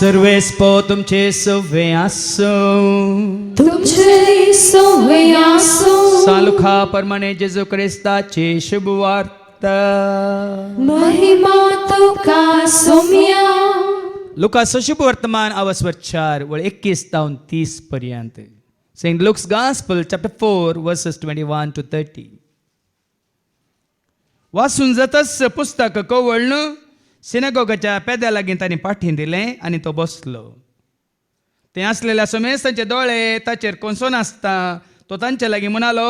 सर्वे स्पो तुमचे सवे आसो तुमचे सवे आसो सालुखा परमाने जेजू ख्रिस्ताची शुभवार्ता महिमा तुका सोम्या लुका शुभ वर्तमान अवस्वर 4 वळ 21 तावन 30 पर्यंत. Saint Luke's Gospel chapter 4 verses 21 to 30. वाचून जाताच पुस्तक कवळण सिनेगोगाच्या पेद्या लागीं तांणी पाठीं दिलें आनी तो बसलो. ते आसलेल्या समेस तांचे दोळे ताचेर कोंसून आसता. तो तांचे लागीं म्हणालो,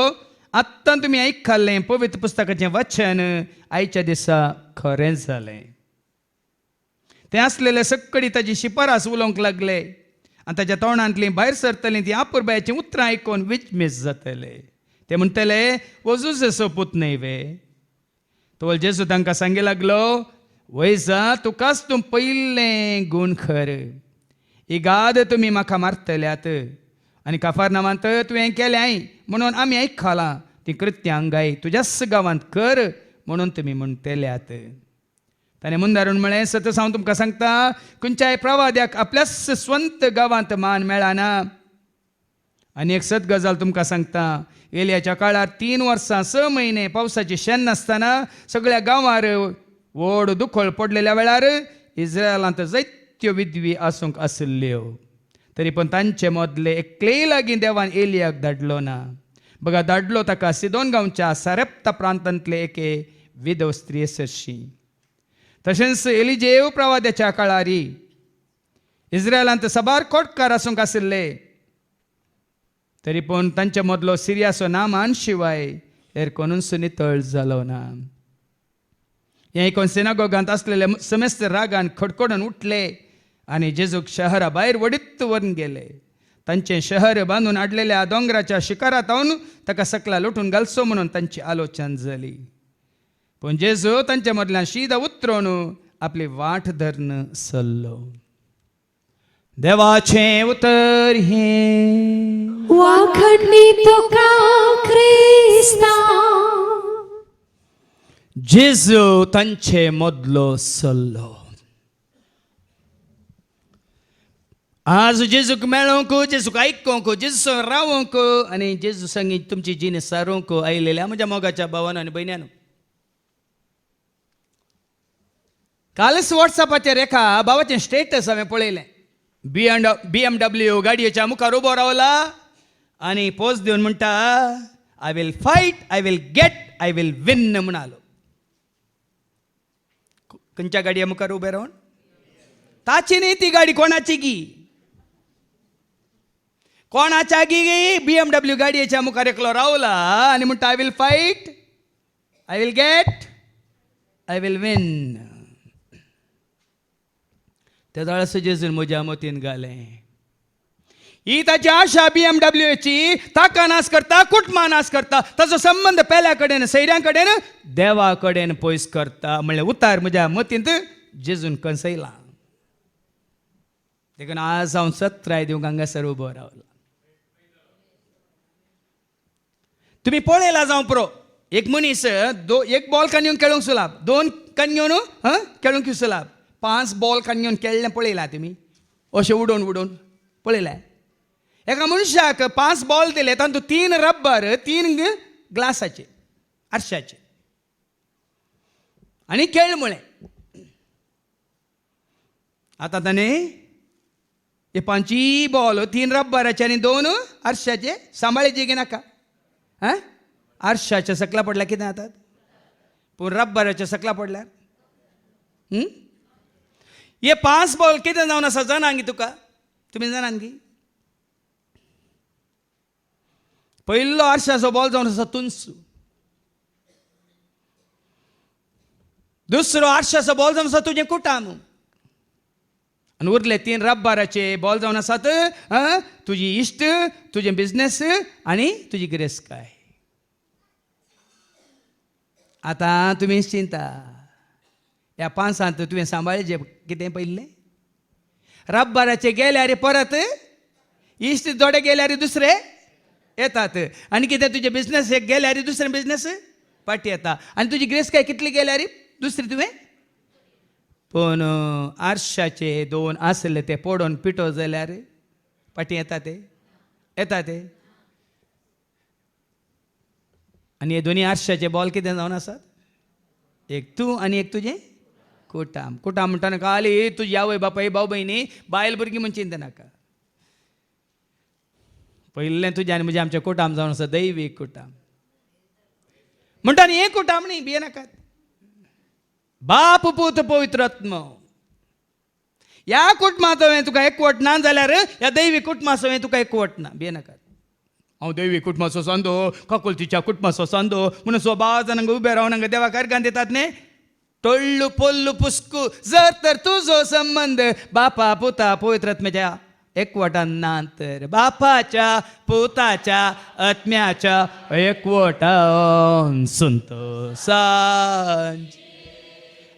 आत्तां तुमी आयकल्लें पवित्र पुस्तकाचें वचन आयच्या दिसा खरें जालें. ते आसलेले सक्कडी ताची शिफारस उलोवंक लागले आनी ताच्या तोंडांतलीं भायर सरतलीं ती आपुरबायाचीं उतरां आयकून विचमीस जातले. ते म्हणटले, वजूच सोपूत न्हय वे. तो जेजू तांकां सांगूंक लागलो, वयजा तुकाच तूं पयलें गूण खर. इगाद तुमी म्हाका मारतल्यात आनी काफारनामांत तुवें केल्याय म्हणून आमी आयकलां ती कृत्यांगाय तुज्याच गांवांत कर म्हणून तुमी म्हणटल्यात. ताणें मुंदारून म्हळें, सतत हांव तुमकां सांगता, खंयच्याय प्रवाद्याक आपल्याच स्वंत गांवांत मान मेळना. आनी एक सत गजाल तुमकां सांगता, एलियाच्या काळार 3 वर्सां 6 म्हयने पावसाची शेण नासतना सगळ्या गांवार व्हड दुखळ पडलेल्या वेळार इस्रायलांत जायत्यो विधवी आसूंक आसल्ल्यो. तरी पूण तांचे मदले एकलेय लागीं देवान एलियाक धाडलो ना. बघा, धाडलो ताका सिदोन गांवच्या सारेप्ता प्रांतांतले एके विधव स्त्री सरशी. तशेंच एलिजेव प्रवाद्याच्या काळारी इस्रायलांत सबार कोटकार आसूंक आशिल्ले. तरी पूण तांचे मदलो सिरियाचो नामान शिवाय हेर कोणूच नितळ जालो ना. हें आयकून सिनागोगांत आसलेले समेस्त रागान खडखडून उठले आनी जेजूक शहरा भायर वडीत व्हरून गेले. तांचें शहर बांदून हाडलेल्या दोंगराच्या शिखरांतावन ताका सकला लुटून घालचो म्हणून तांची आलोचना जाली. पूण जेजू तांच्या मदल्यान शीद उतरून आपली वाट धरून चल्लो. देवाचें उतर हें वाखडणी तुका ख्रिस्ता. जेजू तांचे मदलो चल्लो. आज जेजूक मेळोंक, जेजूक आयकोंक, जेजू रावोंक आनी जेजू संगी तुमची जीण सारूंक आयलेल्या म्हज्या मोगाच्या भावांनो आनी भयण्यांनो, कालच वॉट्सॅपाचेर एका भावाचें स्टेटस हांवें पळयलें. BMW गाडयेच्या मुखार उबो रावला आनी पोज दिवन म्हणटा, I will fight, I will get, I will win म्हणालो. खंयच्या गाडये मुखार उबे रावन? ताची न्ही ती गाडी, कोणाची गी? कोणाच्या गी? BMW गाडयेच्या मुखार एकलो रावला आनी म्हणटा, I will fight, I will get, I will win. त्या दळस जेजून म्हज्या मतीन घालें. ही ताची आशा BMWची ताका नाश करता, कुटुंबा नाश करता, ताचो संबंध पेल्या कडेन सैऱ्यां कडेन देवा कडेन पयस करता. म्हणल्यार उतार म्हज्या मतींत जेजून कंसयला. देखून आज हांव सत्राय दिवंक हांगासर उबो रावला. तुमी पळयला जावं पुरो, एक मनीस एक बॉल काडून खेळूंक सुलाब, 2 काडून खेळूंक सुलाब, 5 बॉल काडून खेळ्ळें पळयला तुमी? अशें उडोवन उडोवन पळयलें? एका मनशाक 5 बॉल दिले, तातूंत 3 रब्बर, 3 ग्लासाचे आरशाचे, आनी खेळ म्हळें. आतां ताणें हे 5 बॉल 3 रब्बराचे आनी 2 आरशाचे सांबाळेचे की नाका? आरशाच्या सकला पडल्यार कितें जातात? पूण रब्बराच्या सकला पडल्यार हे 5 बॉल कितें जावन आसा जाणा गी तुका? तुमी जाणात गी? पयलो आरशाचो बॉल जावन आसा तुंस. दुसरो आरशाचो बॉल जावन आसा तुजें कुटाम. आनी उरले 3 रब्बराचे बॉल जावन आसात तुजी इश्ट, तुजें बिझनेस आनी तुजी गिरेस्तकाय. आतां तुमी चिंता, ह्या 5 तुवें सांबाळचें कितें पयलें? रब्बराचे गेल्यार परत इश्ट जोडे गेल्यार दुसरे येतात, आनी कितें तुजे बिझनेस एक गेल्यार दुसरे बिझनेस फाटी येता, आनी तुजी गिरेस्तकाय कितली गेल्यार दुसरी तुवें पूण आरशाचे 2 आसले ते पडोवन पिटो जाल्यार पाटी येता ते आनी हे दोनी आरशाचे बॉल कितें जावन आसात एक तूं आनी एक तुजें कुटाम म्हणटाना खाली तुजी आवय बापाय भाव भयणी बायल भुरगीं म्हणून चिंता नाका पयलें तुजें आनी म्हजें आमचें कुटाम जावन आसा दैवीक कुटाम म्हणटा न्ही एक कुटाम न्ही भिये नाकात बाप पूत पवित्र आत्मा ह्या कुटुंबांत तुका एकवट ना जाल्यार ह्या दैवीक कुटुंबाचो तुका एकवट ना भिये नाकात हांव दैवीक कुटुंबाचो सांदो काकुलतीच्या कुटुंबाचो सांदो म्हणून 100 जाणांक उबे रावन हांगा देवाक अर्गां दितात न्ही टोळ्ळू पोल्लू पुस्कू जर तर तुजो संबंध बापा पुता पवित्र आत्म्याच्या एकवटान ना तर बापाच्या पुताच्या आत्म्याच्या एकवटान संतोषांची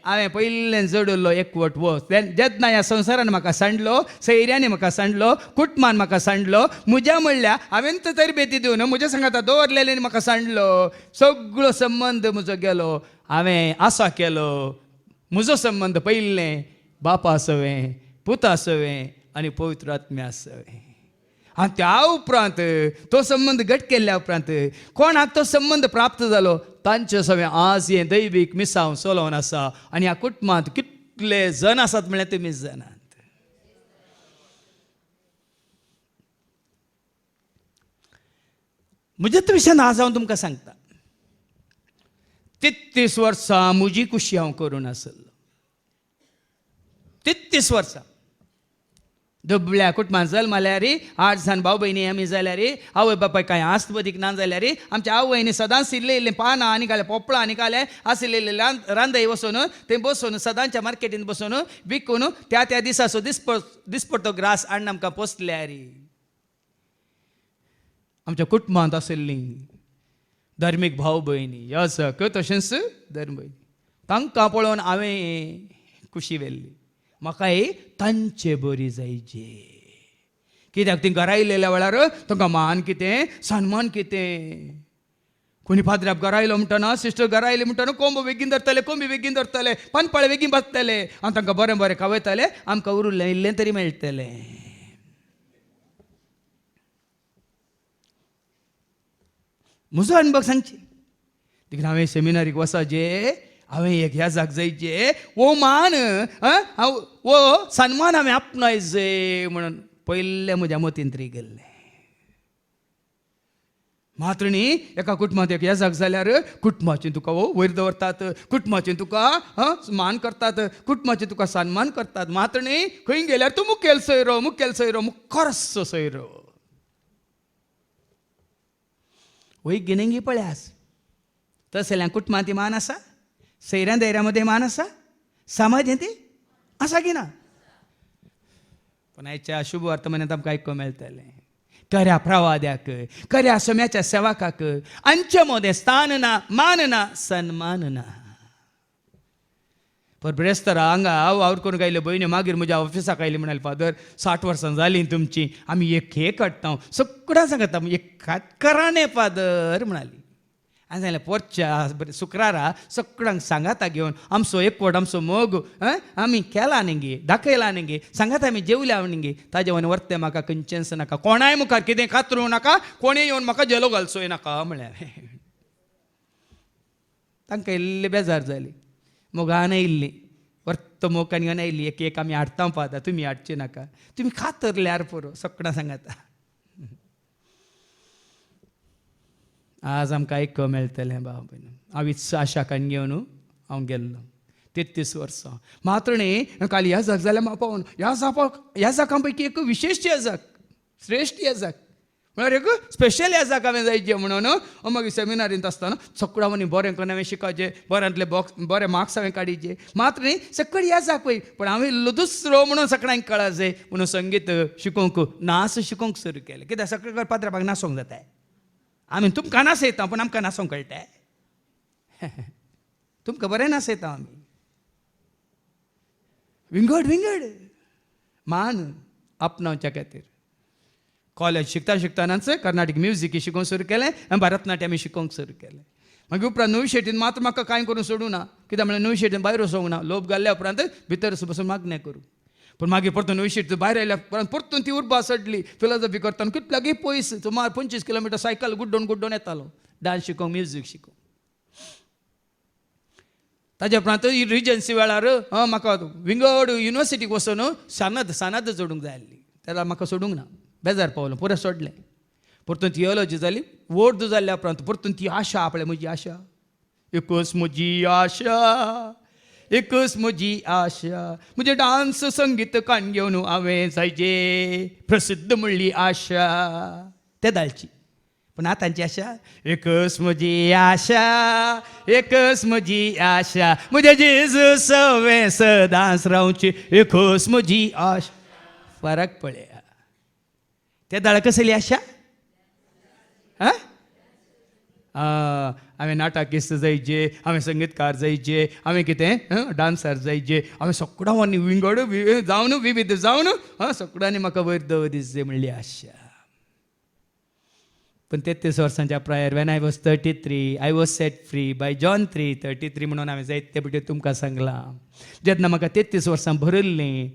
हांवें पयलें जोडलो एकवट वच जेन्ना ह्या संवसारान म्हाका सांडलो सैऱ्यांनी म्हाका सांडलो कुटुंबान म्हाका सांडलो म्हज्या म्हणल्या हांवें तर तरबेती दिवन म्हज्या सांगाता दवरलेले म्हाका सांडलो सगळो संबंद म्हजो गेलो हांवें आसा केलो म्हजो संबंद पयलें बापा आसवें पुता आसवें आनी पवित्र आत्म्या आसवें आनी त्या उपरांत तो संबंद घट केल्ल्या उपरांत कोणाक तो संबंद प्राप्त जालो तांचे सगळें आज हें दैवीक मिसांव चलोवन आसा आनी ह्या कुटुंबांत कितले जण आसात म्हळ्यार तुमी जाणात म्हज्या विशयान आज हांव तुमकां सांगता 33 वर्सां म्हजी कुशी हांव करून आसलो 33 वर्सां दुबळ्या कुटुंबांत जल्माल्यार 8 जाण भाव भयणी आमी जाल्यार आवय बापाय कांय आस्तपदीक ना जाल्यार आमच्या आवयनी सदांच इल्लें पानां आनी घालें पोपळां आनी घालें आसलेले रांदय वचून थंय बसून सदांच्या मार्केटीन बसून विकून त्या दिसाचो दिसपडटो ग्रास हाडून आमकां पोसल्यार आमच्या कुटुंबांत आशिल्लीं धर्मीक भाव भयणी याजक तशेंच धर्म भयणी तांकां पळोवन हांवें खुशी वेल्ली म्हाकाय तांचे बरी जायचे कित्याक ती घरा आयलेल्या वेळार तांकां मान कितें सन्मान कितें कोणी फादराप घरा आयलो म्हणटना सिस्टर घरा आयली म्हणटना कोंब बेगीन धरतले कोंबी बेगीन धरतले पानपळे बेगीन बसतले आनी तांकां बरें बरें खावयतले आमकां उरिल्लें इल्लें तरी मेळटलें म्हजो अनुभव सांगची देखीक हांवें सेमिनारीक वचचे हांवें एक ह्या जाग जायचे वो मान वो सन्मान हांवें आपणायचे म्हणून पयलें म्हज्या मतीन तरी गेल्लें मात्र न्ही एका कुटुंबांत एक ह्या जाग जाल्यार कुटुंबाचें तुका वयर दवरतात कुटुंबाचें तुका मान करतात कुटुंबाचें तुका सन्मान करतात मात्र न्ही खंय गेल्यार तूं मुखेल सोयरो मुखार सोयरो वय गिणेंगी पळयास तसल्या कुटुंबांत मान आसा सैऱ्या दैऱ्यामध्ये मान आसा समाजांत आसा की ना पण आयच्या शुभ वर्तमानांत आमकां आयकूंक मेळटलें खऱ्या प्रवाद्याक खऱ्या सोम्याच्या सेवकाक अंचे मोदें स्थान ना मान ना सन्मान ना पण ब्रेस्तारा हांगा वावर करून गायले भयण्यो मागीर म्हज्या ऑफिसाक आयली म्हणाली फादर 60 वर्सां जालीं तुमची आमी एक केक काडटा सगळ्यां सांगता एक करा न्ही फादर म्हणाली आनी जाल्यार पोरच्या शुक्रारा सगळ्यांक सांगाता घेवन आमचो एकवट आमचो मोग आमी केला न्ही गे दाखयला न्ही गे सांगात आमी जेवल्या न्ही गे ताजे वयन व्हरते म्हाका खंयचेंच नाका कोणाय मुखार कितें कातरूं नाका कोणें येवन म्हाका जेलो घालचोय नाका म्हळ्यार तांकां इल्ली बेजार जाली मोगान येयल्ली वर्त मोगान घेवन येयल्ली एक आमी हाडटा फादर तुमी हाडची नाका तुमी खातरल्यार पुरो सगळ्यां सांगाता आज आमकां आयकूंक मेळटलें भाव भयण हांव आशाकान घेवन हांव गेल्लो 33 वर्सां मात्र न्ही काल ह्या जाग जाल्यार म्हाका पावून ह्या जाकां पैकी एक विशेश येजाक श्रेश्ठ येजाक म्हळ्यार एक स्पेशल येजाक हांवें जायचें म्हणून मागीर सेमिनारींत आसतना सगळ्यां मनी बरें करून हांवें शिकपाचें बऱ्यांतले बरे मार्क्स हांवें काडीचे मात्र न्ही सकळी येजाक पळय पण हांवें इल्लो दुसरो म्हणून सगळ्यांक कळाचे म्हणून संगीत शिकोवंक नाच शिकोवंक सुरू केलें कित्याक सगळे पात्राबाक नाचोंक जाता आमी तुमकां नाचयता पूण आमकां नाचोंक कळटा तुमकां बरें नाचयता आमी विंगड मान आपणावच्या खातीर कॉलेज शिकतानाच कर्नाटीक म्युजीक शिकोवंक सुरू केलें आनी भरतनाट्यम शिकोवंक सुरू केलें मागीर उपरांत नवी शेटीन मात्र म्हाका कांय करून सोडूं ना कित्याक म्हळ्यार नवी शेटीन भायर वचोंक ना. लोप घाल्ल्या उपरांत भितर बसून मागण्या करूं. पूण मागीर परतून नवी शेट भायर आयल्या उपरांत परतून ती उर्बा सडली. फिलॉसॉफी करतना कितल्यागी पयस सुमार 25 किलोमिटर सायकल गुड्डोवन येतालो डान्स शिकोवंक, म्युजीक शिकोवंक. ताज्या उपरांत रिजन्सी वेळार म्हाका विंगड युनिवर्सिटीक वचून सानाद जोडूंक जाय आसली. तेन्ना म्हाका सोडूंक ना. बेजार पावलो, पुरो सोडलें. परतून थियोलॉजी जाली. व्हड जाल्ल्या उपरांत परतून ती आशा आपल्या म्हजी आशा. एकच म्हजी आशा, एकच म्हजी आशा, म्हजे डान्स संगीत काण घेवन हांवें जायचे प्रसिद्ध म्हणली आशा. ते धाडची. पूण आतांची आशा, एकच म्हजी आशा, एकच म्हजी आशा, म्हजे जेजू सवें सदांच रावची, एकच म्हजी आशा. फरक पळया. ते दाळ कसली आशा? हांवें नाटकिस्त जायचे, हांवें संगीतकार जायचे, हांवें कितें डान्सर जायचे, हांवें सगळ्यांनी विंगड जावन विविध जावन सगळ्यांनी म्हाका वयर दवरचें म्हणली आशा. पण 33 वर्सांच्या prior when I was 33 I was set free bye John 3:33 म्हणून हांवें जायते फावटी तुमकां सांगलां. जेन्ना म्हाका 33 वर्सां भरल्लीं,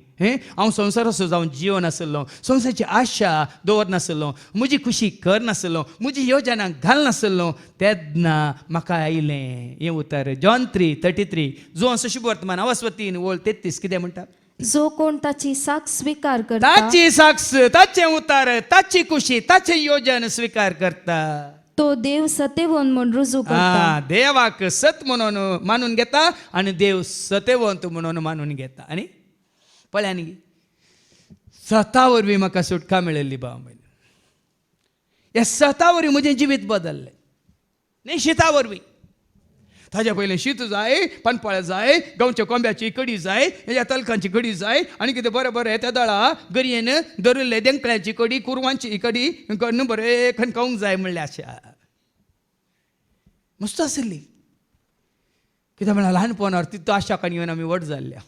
हांव संवसाराचो जावन जिवनासलो, संवसाराची आशा दवरनासलो, म्हजी खुशी करनासलो, म्हजी योजना घालनासलो, तेन्ना म्हाका आयलें हें उतर जॉन 3:33. जो शुभ वर्तमान अवस्वतीन वोळ 33 कितें म्हणटा? जो कोण ताची साक्ष स्वीकार करता, ताची साक्ष, ताचें उतार, ताची खुशी, ताचें योजन स्वीकार करता, तो देव सत्यवंत म्हणून रुजू करता. देवाक सत म्हणून मानून घेता आनी देव सत्यवंत म्हणून मानून घेता. आनी पळया न्ही, सता वरवीं म्हाका सुटका मेळिल्ली भाव भयण. ह्या सता वरवीं म्हजें जिवीत बदल्लें. न्ही शिता वरवीं. ताज्या पयलीं शीत जाय, पानपळ्या जाय, गांवच्या कोंब्याची कडी जाय, ह्या तलकांची कडी जाय, आनी कितें बरें बरें त्या दळा गरयेन धरिल्ले देंकळ्याची कडी, कुरवांची कडी कन्न बरें खणकावंक जाय म्हणलें आशा. मस्त आशिल्ली. कित्याक म्हळ्यार ल्हानपणावर तितू आशा काणी घेवन आमी व्हड जाल्ल्या.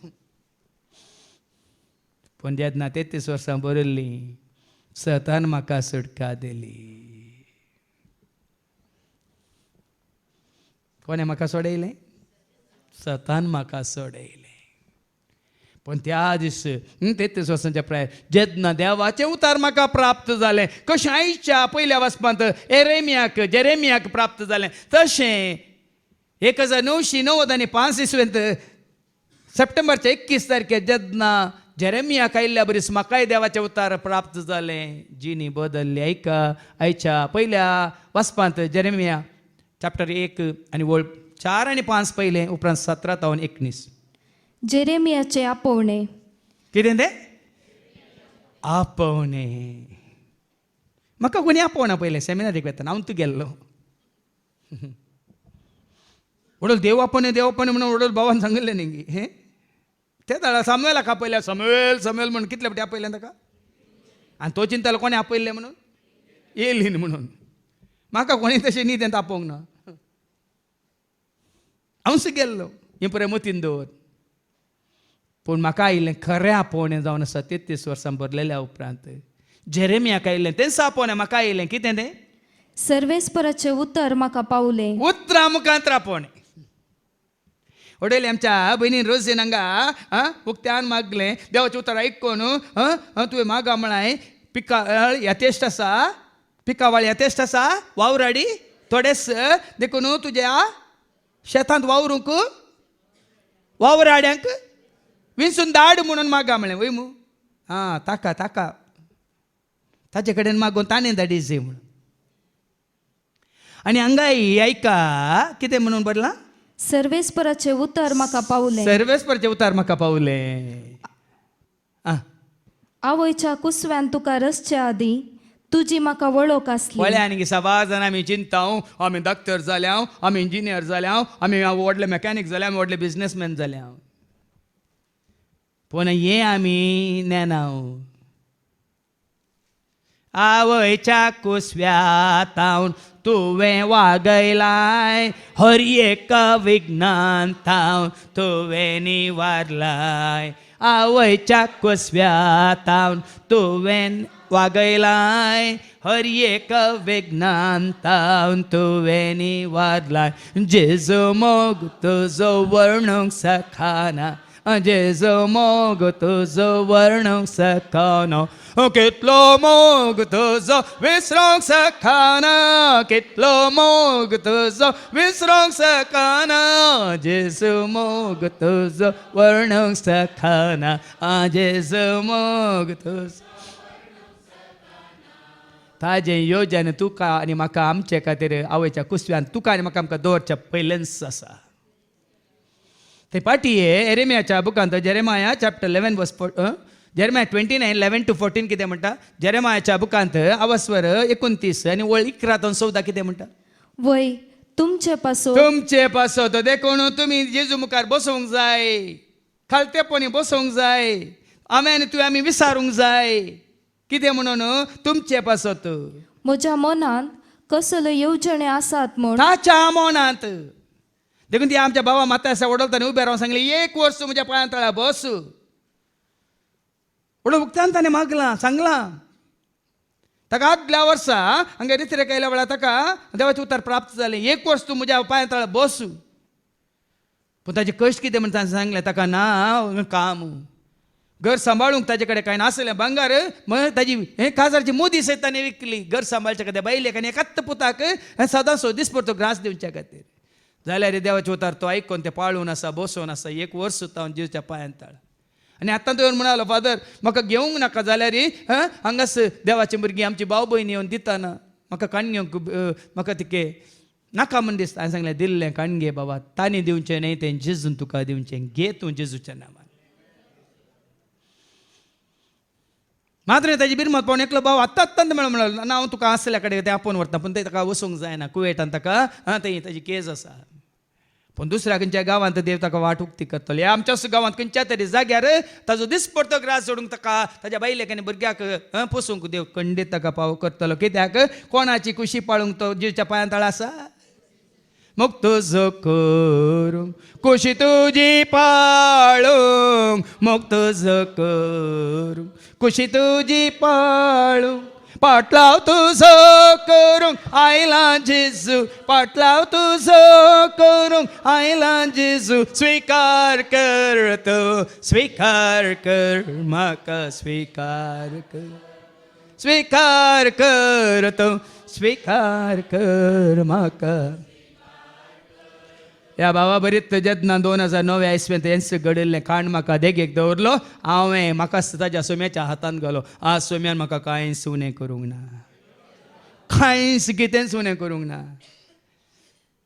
पूण जेन्ना 33 वर्सां भरिल्लीं, सतान म्हाका सुटका दिली. कोणें म्हाका सोडयलें? सतान म्हाका सोडयलें. पण त्या दीस 33 वर्सांच्या प्रायर जेन्ना देवाचें उतार म्हाका प्राप्त जालें, कशें आयच्या पयल्या वाचपांत जेरेमियाक प्राप्त जालें, तशें 1995 इसवेंत सप्टेंबरच्या 21 तारखेक जेन्ना जेरेमियाक आयिल्ल्या बरीस म्हाकाय देवाचें उतार प्राप्त जालें. जिणी बदल्ली. ऐका, आयच्या पयल्या वाचपांत जेरेमिया चॅप्टर 1 आनी वळ 4 आनी 5 पयलें, उपरांत 17 तावन 19. जेरेमियाचे आपोवणे. कितें तें? आपोवणे. म्हाका कोणी आपोवना पयलें सेमिनारीक वेतना. हांव तूं गेल्लो. वडोल देव आपोवणे म्हणून वडोल भावान सांगलें न्ही. ते दाडा सामुएलाक आपयल्या. सामुएल म्हणून कितले फावटी आपयलें ताका. आनी तो चिंतलो कोणें आपयल्लें म्हणून? येयलीन म्हणून. म्हाका कोणी तशें न्ही तें आपोवंक ना. हांवच गेल्लो. हें पळय मतीन दवर. पूण म्हाका आयिल्लें खरें आपोवणें जावन आसा 33 वर्सां भरलेल्या उपरांत. जेरेमियाक आयिल्लें तेंच आपोवणें म्हाका आयिल्लें. कितें तें? सर्वेस्पराचें उतर म्हाका पावलें. उतरां मुखांतर आपोवणें. वडयले आमच्या भयणीन रोजीन हांगा उक्त्यान मागलें देवाचें उतर आयकून तुवें मागा म्हळाय पिकावळ यथेश्ट आसा, पिकावळ यथेश्ट आसा, वावराडी थोडेच देखून तुज्या शेतांत वावरूंक वावराड्यांक विंचून धाड म्हणून मागा म्हळें. वय मू ताका ताचे कडेन मागून ताणें धाडिचें म्हणून. आनी हांगाय आयका कितें म्हणून बरलां? सर्वेस्पराचें उतर म्हाका पावलें. सर्वेस्पराचें उतर म्हाका पावलें. आवयच्या कुसव्यान तुका रसच्या आदी तुजी म्हाका वळख आसली. पळया आनी सवाय जाण आमी चिंताव आमी डॉक्टर जाल्या, आमी इंजिनियर जाल्या, आमी व्हडले मॅकॅनीक जाल्या, आमी व्हडले बिझनेसमॅन जाल्या. पूण हें आमी नेनाव. आवयच्या कुसव्यात तुवें वागयलाय, हर एक विघ्नान तुवें निवारलाय. आवयच्या कुसव्यात तुवें वागयलाय, हर एक विघ्नांतावन तुवें निवारलाय जेजू मोग तुजो वर्णूंक सखाना जेजू मोग तुजो वर्णूंक सखाना कितलो मोग तुजो विसरूंक सखाना कितलो मोग तुजो विसरूंक सखाना जेजू मोग तुजो वर्णूंक सखाना जेजू मोग तुजो ताजें योजन तुका आनी म्हाका आमचे खातीर आवयच्या कुसव्यान तुका आनी म्हाका आमकां दवरच्या पयलेंच आसा ते पाटये एरेमियाच्या बुकांत जेरेमाया चॅप्टर 11 वर्स जेरेमाया 29 11 to 14 कितें म्हणटा जेरेमायाच्या बुकांत आवस्वर 29 आनी वळ 11 to 14 कितें म्हणटा वय तुमचे पासो तुमचे पासो तो देखून तुमी जेजू मुखार बसोवंक जाय खालतेपणी बसोवंक जाय आमी आनी तुवें आमी विसारूंक जाय कितें म्हणून तुमचे पासत म्हज्या मनांत कसले येवजणे आसात म्हूण ताच्या मनांत देखून ती आमच्या बाबा माता आसा वडलताना उबे रावन सांगले 1 वर्स म्हज्या पांयां तळा बस वडो उक्तान ताणें मागलां सांगलां ताका आदल्या वर्सा हांगा रितीरेक आयल्या वेळार ताका देवाचें उतर प्राप्त जालें 1 वर्स तूं म्हज्या पांयां तळा बस पूण ताजें कश्ट कितें म्हण ताणें सांगलें ताका ना काम घर सांबाळूंक ताजे कडेन कांय नासलें भांगार ताजी काजारची मोदी सयत ताणें विकली घर सांबाळच्या खातीर बायलेक आनी एकात्त पुताक सदां दीस परतो ग्रास दिवच्या खातीर जाल्यार देवाचें उतार तो आयकून तें पाळून आसा बसोवन आसा 1 वर्स सुद्दां हांव जेवच्या पांयां तळ आनी आतां तो म्हणालो फादर म्हाका घेवंक नाका जाल्यार हांगास देवाचीं भुरगीं आमची भाव भयण येवन दिताना म्हाका काणयोंक म्हाका तिके नाका म्हण दिसता हांवें सांगलें दिल्लें काणगे बाबा तांणी दिवचें न्हय तें जेजून तुका दिवचें घे तूं जेजूच्या नांवान मात्र ताजी बिरमत पावून एकलो भाव आत्तां म्हणालो ना हांव तुका आसल्या कडेन तें आपोवन व्हरता पूण तें ताका वचूंक जायना कुवेटान ताका थंय ताजी केस आसा पूण दुसऱ्या खंयच्या गांवांत देव ताका वाट उक्ती करतलो ह्या आमच्याच गांवांत खंयच्या तरी जाग्यार ताजो दिसपडतो ग्रास सोडूंक ताका ताज्या बायलेक आनी भुरग्याक पोसूंक देव खंडीत ताका पाव करतलो कित्याक कोणाची कुशी पाळूंक तो जेवच्या पांयां तळ आसा मग तुजो करूंक कुशी तुजी पाळूंक मग तुजो करूंक कुशी तुजी पाळूंक पाटलाव तुजो करूंक आयला जेजू पाटलाव तुजो करूंक आयला जेजू स्वीकार कर तो स्वीकार कर म्हाका स्वीकार कर स्वीकार कर तो स्वीकार कर म्हाका ह्या बाबा बरीच जेन्ना 2009 इसवेंत हेंच घडिल्लें काण म्हाका देगेक दवरलो हांवें म्हाका ताज्या सोम्याच्या हातांत घालो आज सोम्यान म्हाका कांयच उणें करूंक ना कांयच कितेंच उणें करूंक ना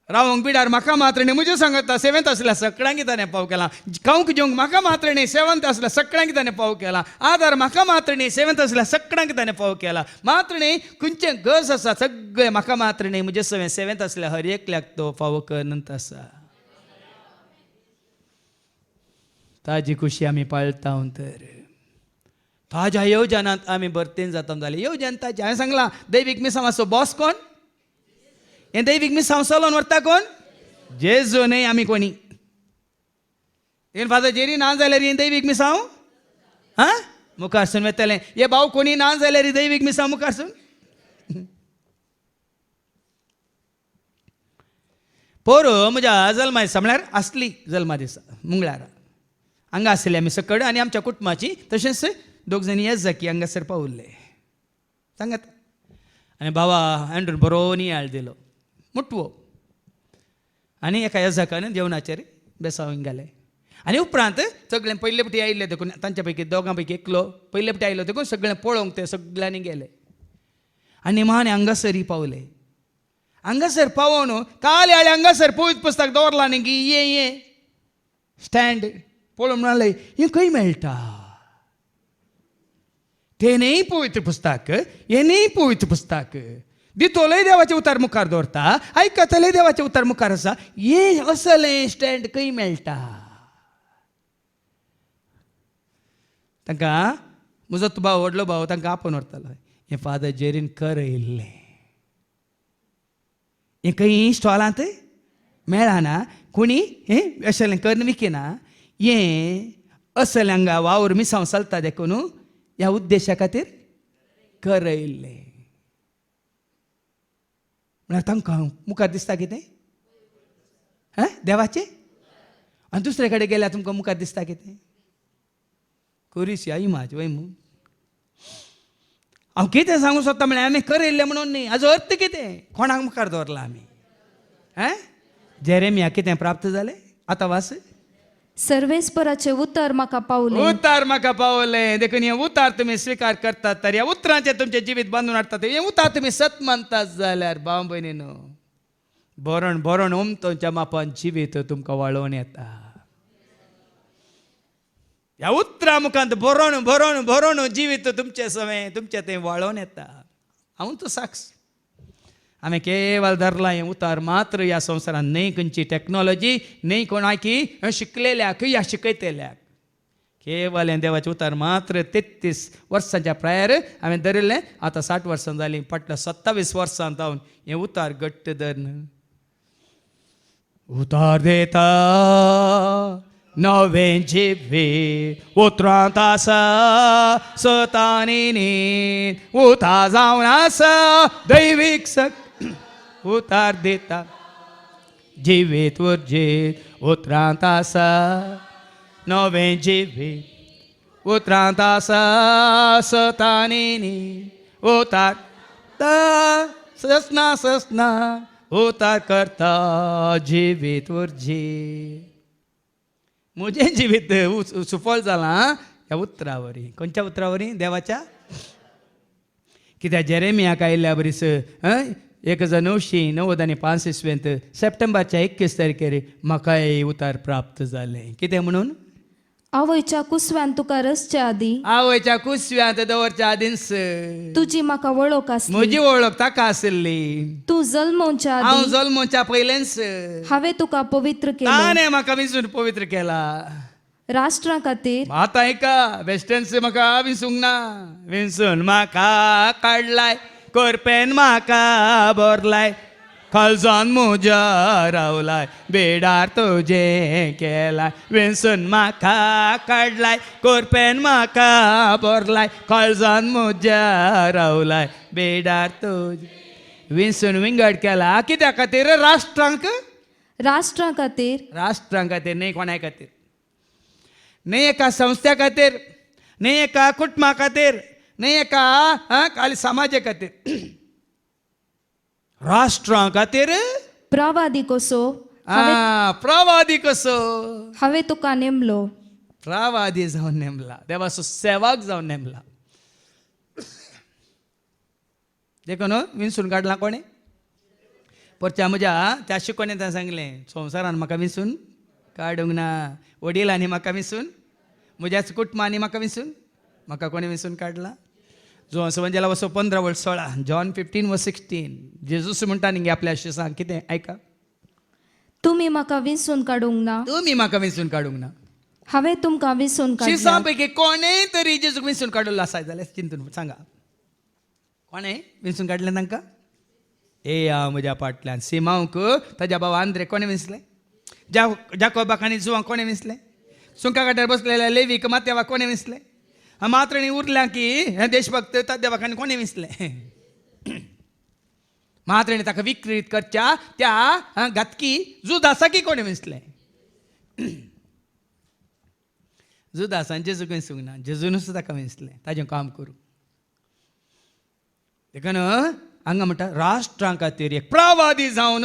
रावंक बिडार म्हाका मात्र न्ही म्हज्यो सांगता 7th आसल्या सगळ्यांक ताणें पाव केला खावंक जेवंक म्हाका मात्र न्ही 7th आसल्या सगळ्यांक ताणें पाव केला आदार म्हाका मात्र न्ही 7th आसल्या सगळ्यांक ताणें पाव केला मात्र न्ही खंयचें गज आसा सगळें म्हाका मात्र न्ही म्हजे 7th आसल्या हर एकल्याक तो फावो करनंत आसा ताजी खुशी आमी पाळटा तर ताज्या येवजनांत आमी भरतेन जाता जाल्यार येवजन ताजें हांवें सांगलां दैवीक मिसांवाचो बॉस कोण हें दैवीक मिसांव चलोवन व्हरता कोण जेजू न्हय आमी कोणी हें फादर जेरी ना जाल्यार हें दैवीक मिसांव मुखारसून वेतलें हे भाव कोणी ना जाल्यार ही दैवीक मिसांव मुखारसून पोरो म्हज्या जल्मा दिसा म्हळ्यार असली जल्मा दिसा मंगळारा हांगा आसले आमी सकड आनी आमच्या कुटुंबाची तशेंच 2 जाणी येजकी हांगासर पावुल्ले सांगात आनी भावा एंड्रून बरो नियाळ दिलो मुटवो आनी एका येजकान जेवणाचेर बेसावंक गेले आनी उपरांत सगळें पयले फावटी आयिल्ले देखून तांच्या पैकी दोगां पैकी एकलो पयले फावटी आयलो देखून सगळें पळोवंक ते सगळ्यांनी गेले आनी निमाणे हांगासरी पावले हांगासर पावोन काल आळे हांगासर पवित्र पुस्तक दवरलां न्ही की ये स्टँड पळोवन म्हणाले हें खंय मेळटा तें न्ही पवित्र पुस्तक हें न्ही पवित्र पुस्तक दितोलय देवाचें उतार मुखार दवरता आयकतलय देवाचें उतार मुखार आसा हें असलें स्टँड खंय मेळटा तांकां म्हजो भाव व्हडलो भाव तांकां आपोवन व्हरतालो हें फादर जेरीन कर येयल्लें हें खंय स्टॉलांत मेळना कोणी हें अशें कर्ण विकिना हें असल्यांगा वावर मिसांव चलता देखून ह्या उद्देशा खातीर कर येयल्लें म्हळ्यार तांकां मुखार दिसता कितें देवाचें आनी दुसरे कडेन गेल्यार तुमकां मुखार दिसता कितें कुरीशी आई म्हाज वय मू हांव कितें सांगूं सोदता म्हळ्यार आमी करयल्लें म्हणून न्ही हाजो अर्थ कितें कोणाक मुखार दवरला आमी जेरेमिया कितें प्राप्त जालें आतां वास सर्वेस्पराचे उतर म्हाका पावले. उतार म्हाका पावले देखून हे उतार तुमी स्वीकार करतात तर ह्या उतरांचे तुमचे जिवीत बांदून हाडटात हे उतार तुमी सत मानतात जाल्यार भाव भयणीनो बरोण बरोण उमतोच्या मापान जिवीत तुमकां वाळोवन येता. ह्या उतरा मुखांत बरोण बरोण बरोण जिवीत तुमचे सवय तुमचे थंय वाळोवन येता. हांव तूं साक्ष आमी केवळ धरला हें उतार मात्र ह्या संवसारान न्हय खंयची टॅक्नॉलॉजी न्हय कोणाकी शिकलेल्याक या शिकयतेल्याक केवळ हें देवाचें उतार मात्र 33 वर्सांच्या प्रायर हांवें धरिल्लें आतां 60 वर्सां जालीं फाटल्या 27 वर्सां जावन हें उतार घट्ट धरन उतार देता नवें जिवीत उतरांत आसा सतानी न्हीद उतार जावन आसा दैवीक उतार देता जिवीत उर्जीत उतरांत आसा नवें जिवीत उतरांत आसा सतानी न्हीद उतार ससना ससना उतार करता जिवीत उर्जीत. म्हजें जिवीत सुफल जालां ह्या उतरावरी खंयच्या उतरावरी देवाच्या कित्याक जेरेमियाक आयिल्ल्या बरीस 1990 इस्वेंत सप्टेंबरच्या 21 तारखेर म्हाकाय उतार प्राप्त जालें. कितें म्हणून आवयच्या कुसव्यान तुका रसच्या आदी आवयच्या कुसव्यांत दवरच्या आदींस तुजी म्हाका वळख आसली. म्हजी वळख ताका आसली. तू जल्मोवच्या हांव आदी जल्मोवच्या पयलेंच हांवें तुका पवित्र केलो. ताणें म्हाका विंचून पवित्र केला. राष्ट्रा खातीर आतां ऐका वेस्टर्न्स म्हाका विंसूंक ना विंसून म्हाका काडलाय करपेन म्हाका भरलाय खालसावन म्हज्या रावलाय बेडार तुजें केलाय विंसून म्हाका काडलाय करपेन म्हाका भरलाय खालसावन म्हज्या रावलाय बेडार तुजें विंसून विंगड केला कित्या खातीर राष्ट्रांक राष्ट्रा खातीर न्हय कोणाय खातीर न्हय एका संस्थे खातीर न्हय एका कुटुंबा खातीर न्हय एका खाली समाजा खातीर राष्ट्रां खातीर प्रवादी कसो प्रवादी कसो हांवें तुका नेमलो. प्रवादी जावन नेमला देवाचो सेवक जावन नेमला. देखून विंसून काडला कोणें परच्या म्हज्या त्या शिकोवणें ताणें सांगलें संवसारान म्हाका विंसून काडूंक ना वडिलांनी म्हाका विंसून म्हज्याच कुटुंबांनी म्हाका विंसून म्हाका कोणें विंसून काडला. जो वंजेला वसो 15:16 जॉन 15:16 जेजूस म्हणटा न्ही आपल्या शिसांक कितें आयका तुमी म्हाका विंसून काडूंक ना तुमी म्हाका विंसून काडूंक ना हांवें तुमकां विंसून काडला. शिसां पैकी कोणेय तरी जेजूक विंसून काडलो आसा जाल्यार चिंतून सांगा कोणें विंसून काडलें तांकां हांव म्हज्या फाटल्यान सिमांक ताज्या भाव आंद्रे कोणें विंसलें जाकोबाक आनी जुवांक कोणें विंसलें सुंका काट्यार बसलेल्या लेवीक मात्यावाक कोणें विंसलें मात्रणीं उरल्यां की हे देशभक्त ताद्यावाकांनी कोणें विंसलें मात्रणीं ताका विकृत करच्या त्या घातकी जुदासाकी कोणें विंसलें जुदासान जेजूक विंसूंक ना जेजूनच ताका विंसलें ताजें काम करूं देखून हांगा म्हणटा राष्ट्रां खातीर एक प्रवादी जावन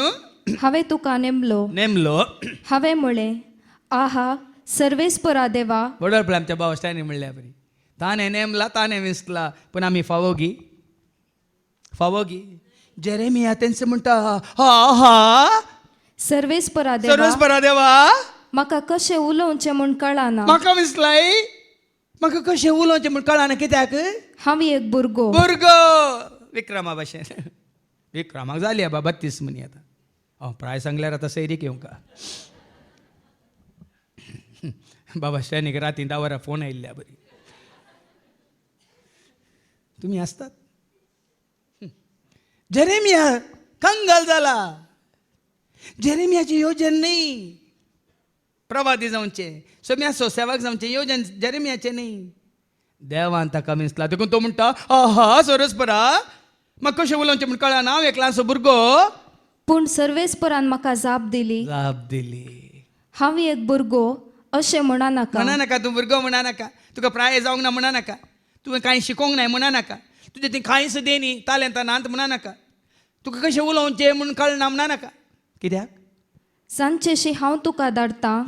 हांवें तुका नेमलो हांवें म्हळें आहा सर्वेस्परा देवा वडोळपळे आमच्या भावाश्टांनी म्हणल्या बरी ताणें नेमला ताणें विंसला पूण आमी फावोगी जेरेमिया तेंच म्हणटा हा सर्वेस्परा देवा म्हाका कशें उलोवचें म्हूण कळना म्हाका विंसलाय म्हाका कशें उलोवचें म्हूण कळना कित्याक हांव एक भुरगो विक्रमा भाशेन विक्रमाक जाली बाबा 32 म्हणी आतां प्राय सांगल्यार आतां सैरीक येवंक बाबा श्रेनीक राती 10 वरां फोन आयिल्ल्या बरी तुमी आसतात जेरेमिया कंगाल जाला जेरेमियाची येवजण न्ही प्रवादी जावचें सोम्या सोसेवाक जावचें येवजण जेरेमियाचें न्ही देवान ताका विंसला देखून तो म्हणटा आहा सरस्परा म्हाका कशें उलोवचें म्हण कळना. हांव एक ल्हानसो भुरगो पूण सर्वेस्परान म्हाका जाप दिली, जाप दिली. हांव एक भुरगो अशें म्हणा नाका. म्हणा नाका तूं भुरगो म्हणा नाका, तुका प्राय जावंक ना म्हणा नाका, तुवें कांय शिकोवंक ना म्हणा नाका, तुजें तें कांयच देनी तालेंतानांत म्हणा नाका, तुका कशें उलोवचें म्हूण कळना म्हणा नाका. कित्याक? सांचेशी हांव तुका धाडटां,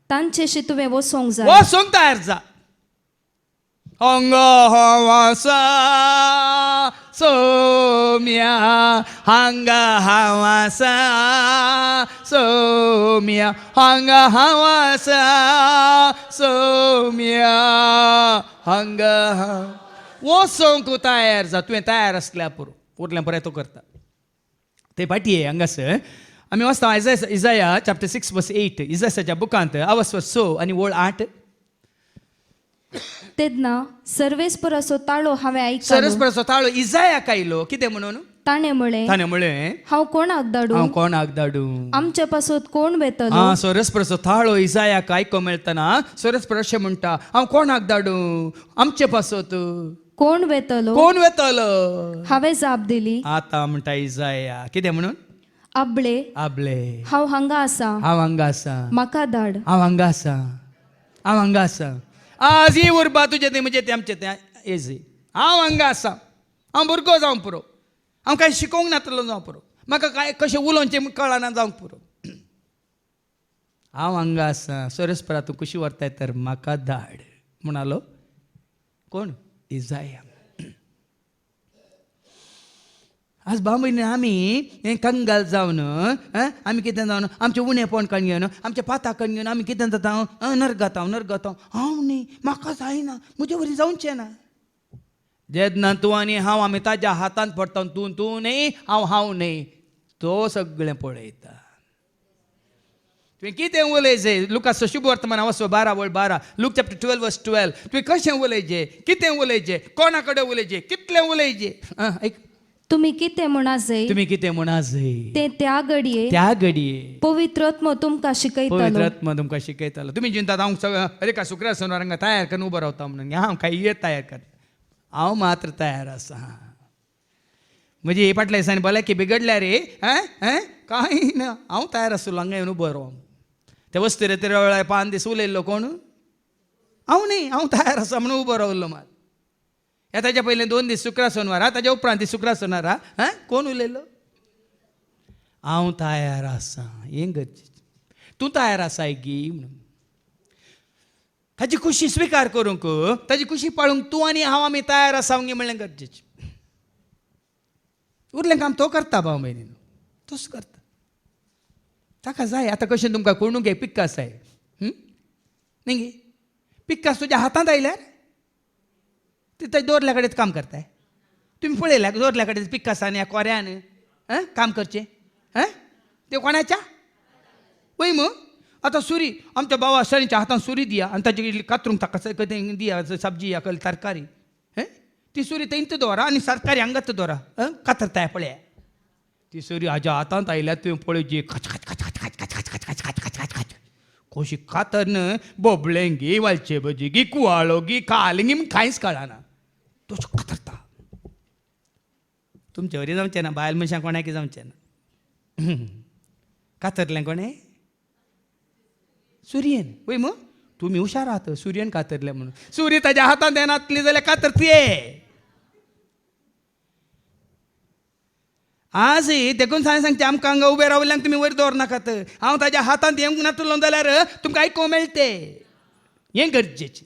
तांचेशी तुवें वसोंक जाय. वसोंक तयार जा. हांगा हांवासा सोम्या, हांगा हांवासा सोम्या, हांगा हांवासा सोम्या, हांगा वसोंक तूं तयार जा. तुवें तयार आसल्यार पुरो, उरलें बरें तूं करता. ते पाटये हांगासर आमी वाचता इजाया चॅप्टर 6:8. इजायाच्या बुकांत आवस्वर 6 आनी वळ 8. तेन्ना सर्वेस्पराचो ताळो हांवें आयकलो. सरस्वराचो ताळो इजायाक आयलो. कितें म्हणून? ताणें म्हळें, ताणें म्हळें, हांव कोणाक धाडूं? हांव कोणाक धाडूं? आमच्या पासत कोण वेतलो? सरस्वराचो ताळो इजायाक आयको मेळटना सरस्वर अशें म्हणटा, हांव कोणाक धाडूं? आमचे पासत कोण वेतलो? कोण वेतलो? हांवें जाप दिली, आतां म्हणटा इजाया. कितें म्हणून? आबळे, आबले, हांव हांगा आसा, हांव हांगा आसा, म्हाका धाड. हांव हांगा आसा, हांव हांगा आसा. आज ही उरबा तुजें तें म्हणजे तें आमचें तें एजी. हांव हांगा आसा, हांव भुरगो जावं पुरो, हांव कांय शिकोवंक नातलो जावं पुरो, म्हाका काय कशें उलोवचें म्हूण कळना जावंक पुरो. हांव हांगा आसा, सरस्परा तूं कशी व्हरताय तर म्हाका धाड म्हणालो. कोण? इजाया. आज बांबयन आमी हें कंगाल जावन आमी कितें जावन आमचें उणेंपण कण घेवन आमच्या पाता कण घेवन आमी कितें जाता नरगतांव हांव न्ही, म्हाका जायना, म्हजे वरी जावचें ना. जेन्ना तूं आनी हांव आमी ताज्या हातांत पडटा, तूं न्ही, हांव न्ही, तो सगळें पळयता. तुवें कितें उलयचें? लुकाचो शुभ वर्तमान आवस्व 12:12. Look chapter 12:12. तुवें कशें उलयचें? कितें उलयचें? कोणा कडेन उलयचें? कितलें उलयचें? ऐक, तुमी कितें म्हणा जाय तुम्ही कितें म्हणा जाय ते त्या घडये पवित्र आत्मो तुमकां शिकयतलो. पवित्र आत्मा तुमकां शिकयतलो. तुमी चिंतात हांव सगळं अरे का शुक्रार शेनवारांक तयार करून उबो रावता म्हणून. हांव काय येत तयार कर, हांव मात्र तयार आसा. म्हजी फाटल्या दिसांनी भलायकी बिगडल्या रे, कांय ना, हांव तयार आसलो हांगा येवन उबो राव. ते वस्ती रे तेरे वेळा 5 दीस उलयल्लो कोण? हांव न्ही, हांव तयार आसा म्हणून उबो रावल्लो मात. ह्या ताच्या पयलीं 2 दीस शुक्रार शेनवारा, ताच्या उपरांत शुक्रार शेनवारा कोण उलयल्लो? हांव तयार आसा. हें गरजेचें. तूं तयार आसा गी म्हणून ताची खुशी स्विकार करूंक, ताची खुशी पाळूंक तूं आनी हांव आमी तयार आसा म्हणलें गरजेचें. उरलें काम तो करता भाव भयणीन, तोच करता. ताका जाय आतां कशें तुमकां कोणूंक घे पिक्कास जाय न्ही गे. पिक्कास तुज्या हातांत आयल्यार ते ताच्या दोरल्या कडेन काम करताय. तुम्ही पळयल्या दोरल्या कडेन पिक्कासान ह्या कोऱ्यान काम करचें ते कोणाच्या वय मग. आतां सुरी आमच्या भावा शनीच्या हातान सुरी दिया आनी ताची कातरूंक ताका कितें दिया सब्जी या तरकारी ती सुरी ते इंत दवरा आनी सरकारी हांगात दवरा कातरताय पळया. ती सुरी हाज्या हातांत आयल्यार तुवें पळय खच खच खच खच खच खच खच खच खच खच खच खच कशी कातरन बोबळें गी वालचे भजी गी कुवाळो गी कालिंगी म्हूण कांयच कळना तशें कातरता. तुमचे वरी जावचें ना, बायल मनशां कोणाक जावचें ना. कातरलें कोणें? सुरयेन वय मग. तुमी हुशार आहात, सुरयेन कातरलें म्हणून. सुरी ताज्या हातांत येनातली जाल्यार कातरते. आज देखून सांगचे आमकां हांगा उबे रावल्यांक तुमी वयर दवरनाकात. हांव ताज्या हातांत येवंक नातलो जाल्यार तुमकां आयकोंक मेळटें. हें गरजेचें.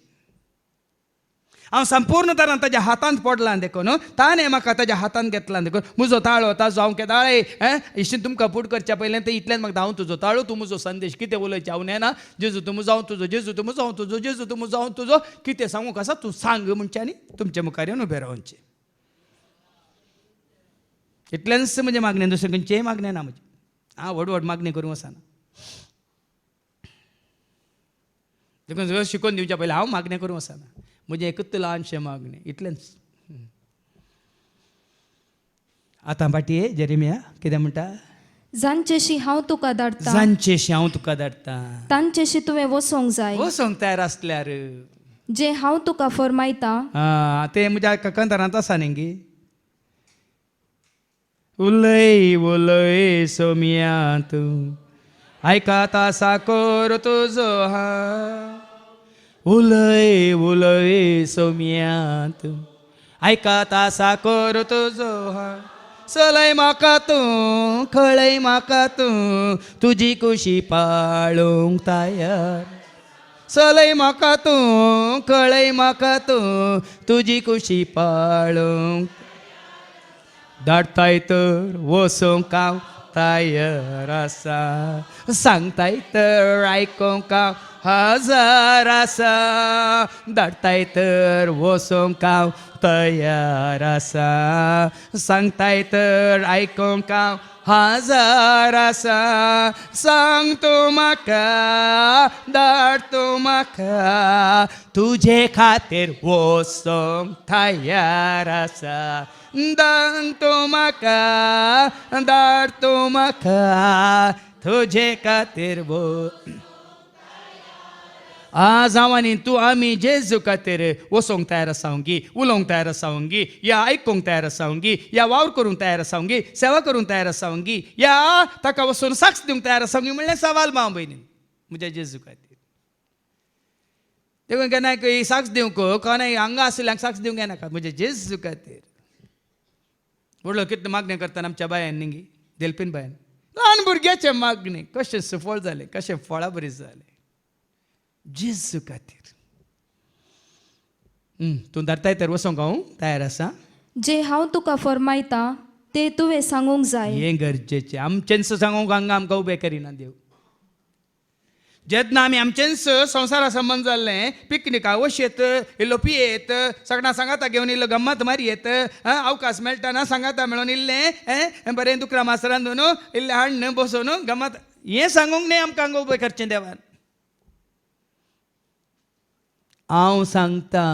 हांव संपूर्ण तरान ताज्या हातांत पडलां देखून ताणें म्हाका ताज्या हातांत घेतला देखून म्हजो ताळो ताजो हांव केदाळे इश्टीन तुमकां फूट करच्या पयलें ते इतल्यान म्हाका हांव तुजो ताळो तूं म्हजो संदेश कितें उलयचें हांव नेना. जेजू तुमो जावं तुजो, जेजू तुमो जावं तुजो, जेजू तुमो जावं तुजो. कितें सांगूंक आसा तूं सांग म्हणचें आनी तुमच्या मुखार येवन उबें रावचें. इतलेंच म्हजें मागणें, दुसरें खंयचेंय मागणें ना म्हजें. हांव व्हड व्हड मागणी करूं वचना. देखून सगळें शिकून दिवच्या पयलीं हांव मागणें करूं वचना. म्हजें एकूच ल्हानशें मागणें इतलेंच. आतां पाटये जेरेमिया कितें म्हणटा? जांचेशी हांव तुका धाडटां, जांचेशी हांव तुका धाडटां, तांचेशी तुवें वसोंक जाय. वसोंक तयार आसल्यार जे हांव तुका फरमायतां तें म्हज्या कंतरांत आसा न्ही गे. उलय उलय सोमियात ऐकाता साकोर तुझो हा उलय उलय सोमियात ऐकाता साकोर तुझो हा चलय म्हाका तूं कळय म्हाका तूं तुजी कुशी पाळूंक तयार चलय म्हाका तूं कळय म्हाका तूं तुजी कुशी पाळूंक धाडटाय तर वसोंक हांव तयार आसा सांगताय तर आयकोंक हांव हजार आसा धाडटाय तर वसोंक हांव तयार आसा सांगताय तर आयकोंक हांव हजार आसा सांग तूं म्हाका धाड तूं म्हाका तुजे खातीर वसोंक तयार आसा धाड तूं म्हाका धाड तूं म्हाका तुजे खातीर आज हांव आनी तूं आमी जेजू खातीर वसोंक तयार आसावंगी उलोवंक तयार आसावंगी या आयकूंक तयार आसावंगी या वावर करूंक तयार आसावंगी सेवा करूंक तयार आसावंगी या ताका वचून साक्ष दिवंक तयार आसावंगी म्हणलें सवाल भाव भयणीन म्हज्या जेजू खातीर देखून केन्नाय साक्ष दिवंक कोणाय हांगा आशिल्ल्यांक साक्ष दिवंक येनाका म्हज्या जेजू खातीर व्हडलो कितें मागणें करतना आमच्या बायान न्ही देलपीन बायान ल्हान भुरग्याचे मागणे कशें सफळ जालें कशें फळां बरीं जालें जेजू खातीर तूं धाडटाय तर वसोंक हांव तयार आसा जे हांव तुका फरमायता ते तुवें सांगूंक जाय हें गरजेचें आमचेंच सांगूंक हांगा आमकां उबें करिना देव जेन्ना आमी आमचेंच संवसारा संबंद जाल्लें पिकनिका वशेत इल्लो पियेत सगळ्यां सांगाता घेवन इल्लो गम्मत मारयेत अवकाश मेळटाना सांगाता मेळोन इल्लें बरें दुकरां मास रांदून इल्लें हाडून बसून गम्मत हें सांगूंक न्ही आमकां हांगा उबें करचें देवान हांव सांगता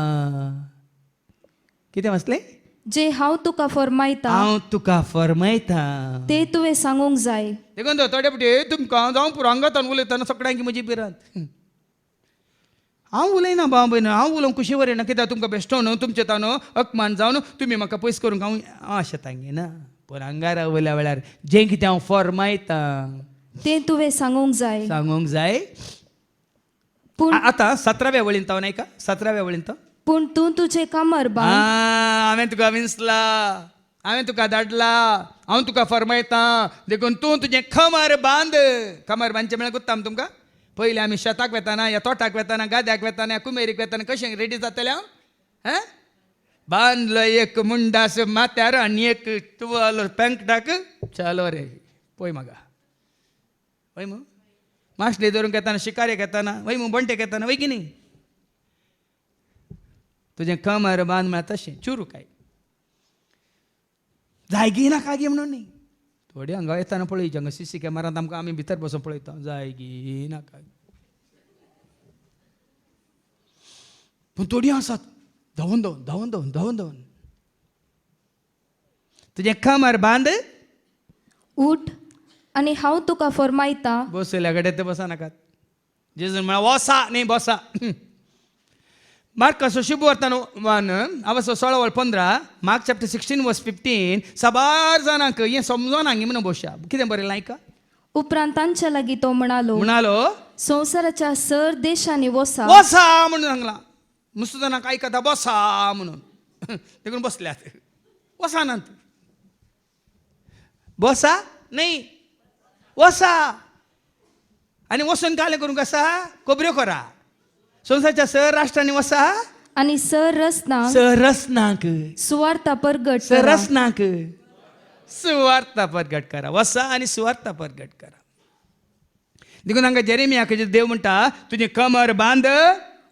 कितें वाचलें जे हांव तुका फरमायता हांव तुका फरमायता ते तुवें सांगूंक जाय देखून थोडे फावटी तुमकां जावं पुरांगातान उलयतना सगळ्यांकी म्हजी भिरांत हांव उलयना भाव भयण हांव उलोवंक खुशी वरयना कित्याक तुमकां बेश्टो न्हू तुमचे तान अपमान जावन तुमी म्हाका पयस करूंक हांव अशें तांगेना पुरांगारा वयल्या वेळार जें कितें हांव फरमायता ते तुवें सांगूंक जाय सांगूंक जाय पूण आतां 17व्या वळींत हांव नायका 17व्या वळींत पूण तूं तुजें कामर बांद हांवें तुका विंचला हांवें तुका धाडला हांव तुका फरमायता देखून तूं तुजें कमर बांद कमर बांदचें म्हळ्यार गुत्ता तुमकां पयलीं आमी शेताक वेताना या तोटाक वेताना गाद्याक वेताना कुमेरीक वेताना कशें रेडी जातालें हांव बांदलो एक मुंडास माथ्यार आनी एक तुवाल पेंकटाक चालो रे पळय म्हाका वय मू माशली धरूंक येताना शिकारेक येताना वय मू बंटेक येताना वय की न्ही तुजें कमर बांद म्हळ्यार तशें चुरू काय जायगी नाका गे म्हणून न्ही थोडी हांगा येताना पळयची हांगा सीसी कॅमेरांत आमकां आमी भितर बसून पळयता जायगी नाका पूण थोडी आसात धांवन धांवन धांवन धांवन धांवन धांवन तुजें कमर बांद उठ आनी हांव तुका फरमायता बसयल्या कडेन ते बसा नाकात जेजून म्हळ्यार वसा न्ही बसा मार्क शुभ वर्तमान अवसो 16:15 मार्क चॅप्टर 16:15 साबार जाणांक हें समजोन हांगी म्हणून बसया कितें बरयलां आयका उपरांत तांच्या लागीं तो म्हणालो संवसाराच्या सर देशांनी वसा बसा म्हणून सांगला नुसतं जाणांक आयकता बसा म्हणून देखून बसल्यात वसानात बसा न्ही वसा आनी वचून कालें करूंक आसा खबऱ्यो करा संवसाराच्या सर राष्ट्रांनी वसा आनी सर रसनाक सुवार्ता परगट सर रसनाक सुवार्ता परगट करा वसा आनी सुवार्ता परगट करा देखून हांगा जेरेमियाक देव म्हणटा तुजें कमर बांद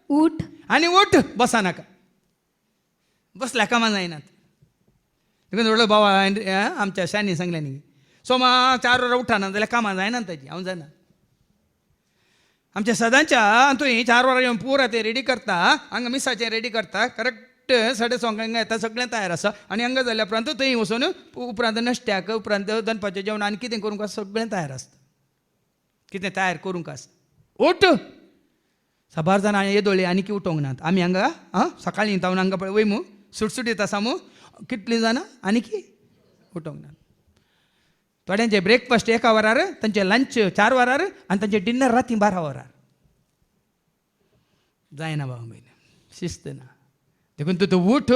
उठ आनी उठ बसा नाका बसल्या कामां जायनात देखून व्हडलो भाव आमच्या शानी सांगल्या न्ही सोमा 4 वरां उठाना जाल्यार कामां जायनात ताची हांव जाणा आमच्या सदांच्या तुवें 4 वरां येवन पुरा तें रेडी करता हांगा मिसाचें रेडी करता करेक्ट 6:30 हांगा येता सगळें तयार आसा आनी हांगा जाल्या उपरांत थंय वचून उपरांत नश्त्याक उपरांत दनपारचें जेवण आनी कितें करूंक आसा सगळें तयार आसता कितें तयार करूंक आसा उठ साबार जाणां येदोळी आनी की उठोंक नात आमी हांगा सकाळीं जावन हांगा पळय वय मू सुटसुटीत आसा मू कितलीं जाणां आनी की उठोंक नात थोड्यांचे ब्रेकफास्ट 1 वरार तांचे लंच 4 वरार आनी तांचे डिनर राती 12 वरार जायना भाव बहीण शिस्त ना देखून तूं उठ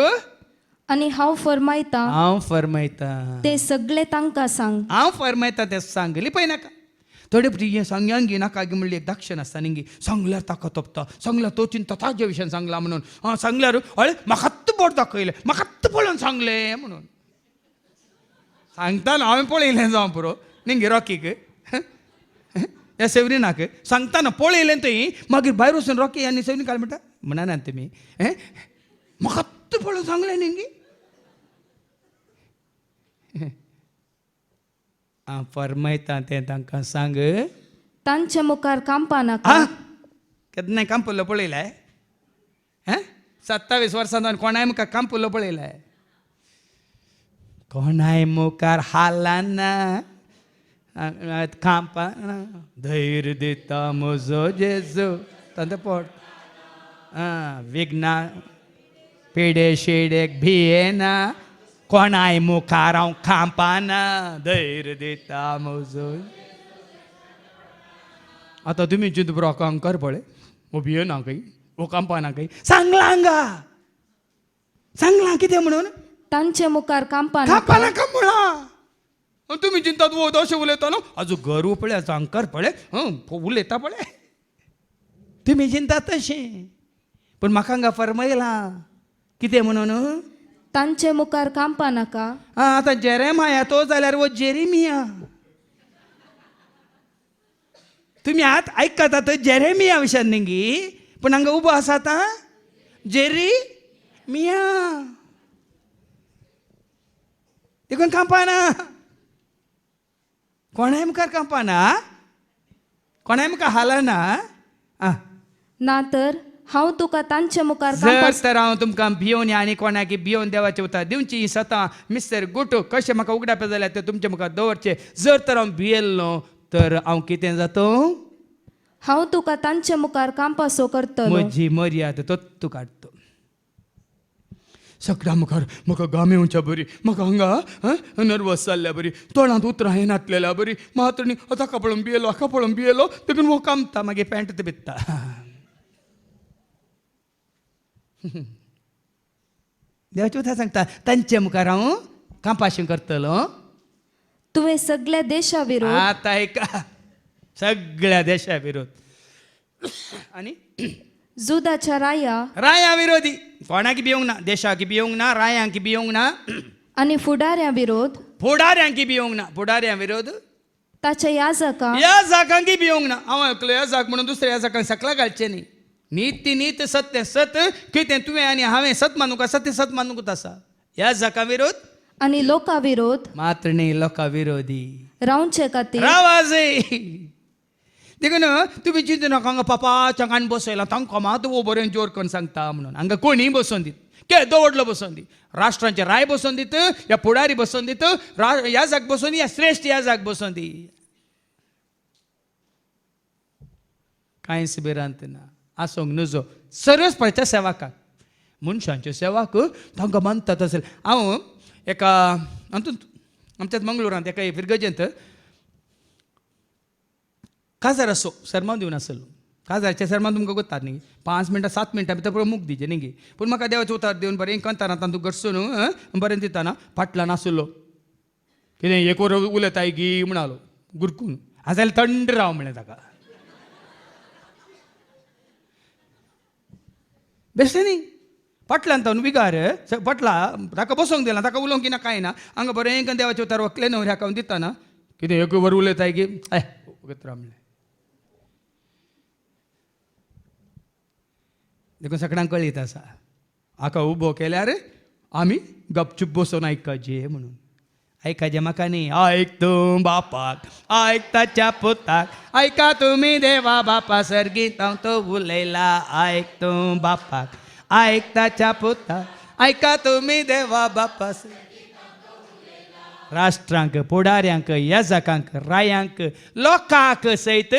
आणि हांव फरमायता हांव फरमायता ते सगळे तांकां सांग. हांव फरमायता तें सांग लिपय नाका थोडे भुरगीं सांग्यांक नाका गी म्हणली एक दाक्षण आसता न्ही सांगल्यार ताका तोपता सांगल्यार तो चिंता ताजे विशयान सांगला म्हणून सांगल्यार अळे म्हाकात बोट दाखयलें म्हाकात पळोवन सांगलें म्हणून सांगताना हांवें पळयलें जावं पुरो न्ही रॉकीक ह्या सेवरीनाक सांगताना पळयलें थंय मागीर भायर वचून रॉकी आनी सेवरीन काल म्हणटा म्हणना तुमी म्हाकात पळोवन सांगलें न्ही हांव फरमायता तें तांकां सांग तांचे मुखार कांपा नाका. केन्नाय कांपलो पळयलाय 27 वर्सां कोणाय मुखार कांपलो पळयलाय कोणाय मुखार हालाना कांपाना धैर्य दिता म्हजो जेजू तांचो पोट विघ्ना पेडे शेडेक भियेना कोणाय मुखार हांव कांपाना धैर्य दिता म्हजो आतां तुमी चिंत बरो कर पळय वो भियेना खंय वो कांपाना खंय सांगलां कितें म्हणून तांचे मुखार कांपा नाका. कांपा नाका म्हणा तुमी चिंतात वो तशें उलयता न्हू आजू घर पळय सांगकर पळय उलयता पळय तुमी चिंतात तशें पूण म्हाका हांगा फरमायलां कितें म्हणून तांचे मुखार कांपा नाका. आतां जेरेमाया तो जाल्यार वो जेरेमिया तुमी आत आयकतात जेरेमिया विशयान न्ही पूण हांगा उबो आसा आतां जेरेमिया देखून कांपाना कोणाय मुखार कांपाना कोणाय मुखार हालना ना तर हांव तुका तांचे मुखार जर कांपा. तर हांव तुमकां भियोवन आनी कोणाक भियोवन देवाचें उतर दिवची सतां मिस्टर गुटू कशें म्हाका उगडापे जाल्यार ते तुमचे मुखार दवरचे जर तर हांव भियेल्लो तर हांव कितें जातो हांव तुका तांचे मुखार कांपासो करतलो. म्हजी मर्याद तो तूं काडतो सगळ्या मुखार म्हाका घाम येवच्या बरी म्हाका हांगा नर्वस जाल्ल्या बरी तोंडांत उतरां येनातलेल्या बरी मात्र न्ही ताका पळोवन भियेलो हाका पळोवन भियेलो देखून वो कामता मागीर पॅन्ट बित्ता देवाची उतर सांगता तांचे मुखार हांव कांपाशें करतलो. तुवें सगळ्या देशा विरोध आतां आयका सगळ्या देशा विरोध आनी जुदाच्या राया विरोधी कोणाक भियोंक ना देशाक भियोंक ना रायांक भियोंक ना आनी फुडाऱ्या विरोध फुडाऱ्यांक भियोंक ना फुडाऱ्यां विरोध ताच्या याजकांक ह्या जागांक भियोंक ना हांव ऐकलो ह्या जाग म्हणून दुसऱ्या ह्या जागांक सकला घालचें न्ही नीत नीत सत्य सत कितें तुवें आनी हांवें सत मानूंक सत्य सत मानूंकूच आसा ह्या जाका विरोध आनी लोका विरोध मात्र न्ही लोका विरोधी रावचे खातीर रावाजय देखून तुमी चिंतू नाका हांगा पापाच्या कान बसयला तांकां मात वो बरें जोर करून सांगता म्हणून हांगा कोणीय बसोवन दीत के दवडलो बसोवन दी राष्ट्रांचे राय बसोवन दीत या पुडारी बसोवन दीत ह्या जाग बसोवन दी या श्रेश्ठ ह्या जाग बसोवन दी कांयच भिरांत ना आसूंक नजो सर्वस्पच्या सेवाकाक मनशांच्यो सेवाक तांकां मानतात आसले हांव एका हातूंत आमच्याच मंगळुरांत एका विरगजेंत काजार असो सरमन दिवन आसलो काजारचें सरमन तुमकां कोत्तात न्ही 5 मिनटां 7 मिनटां भितर पुरो मूग दिवचें न्ही पूण म्हाका देवाचें उतर दिवन बरें कंताना तांतूं गडसून बरें दिताना फाटल्यान आसलो कितें एक वर उलयताय गी म्हणलो गुरकून जाल्यार थंड राव म्हणलें ताका बेश्टें न्ही फाटल्यान तावन विगार फाटला ताका बसोंक दिला ताका उलोवंक ना कांय ना हांगा बरें देवाचें उतर वकले न्हवऱ्याक हांव दिताना कितें एक वर उलयताय गी वगत राव म्हणलें देखून सगळ्यांक कळीत आसा हाका उबो केल्यार आमी गपचूप बसोन आयकचे म्हणून आयकाचें म्हाका न्ही आयक तूं बापाक आयक ताच्या पुताक आयका तुमी देवा बापा सर्गीत हांव तो उलयला आयक तूं बापाक आयक ताच्या पुताक आयका तुमी देवा बापा राष्ट्रांक पुडाऱ्यांक येजकांक रायांक लोकांक सयत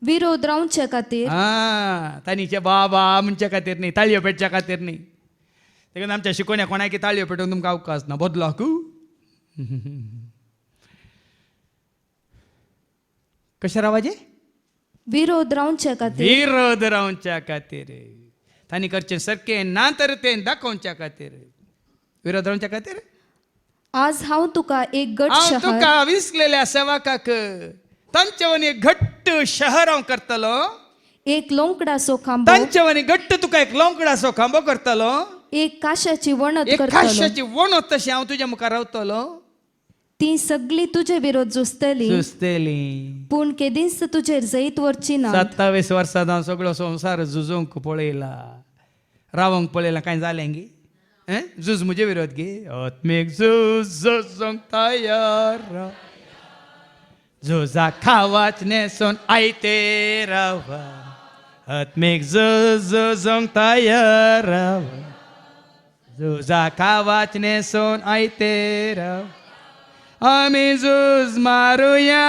विरोध रावचे खातीर तांचे बाबा म्हणचे खातीर न्ही ताळयो पेटच्या खातीर न्ही देखून आमच्या शिकोवण्या कोणाक ताळयो पेटोवंक तुमकां अवकाश ना बदलाक कशा रावाजे विरोध रावचे खातीर विरोध रावच्या खातीर तांणी करचे सारकें ना तर तें दाखोवच्या खातीर विरोध रावच्या खातीर आज हांव तुका एक गट हांव शहर तुका विसलेल्या सेवकाक तांचे वनी एक घट्ट शहर हांव करतलो एक लोंकडासो खांबो तांचे वनी घट्ट तुका एक लोंकडासो खांबो करतलो एक काशाची वणत एक करतलो काश्याची वणत तशी हांव तुज्या मुखार रावतलो ती सगळी तुजे विरोध जुस्तली सुस्तेली पूण केदींच तुजेर जैत वरची ना 27 वर्सां हांव सगळो संवसार झुजोवंक पळयला रावंक पळयला कांय जालें गे झूज म्हजे विरोध गे आत्मीक झूज झुजोवंक तयार राव. झुजा खावाच नेसून आयते रावा आत्मीक झूज झुजोवंक तयार रावा झुजा खावाच नेसून आयते राव आमी झूज मारुया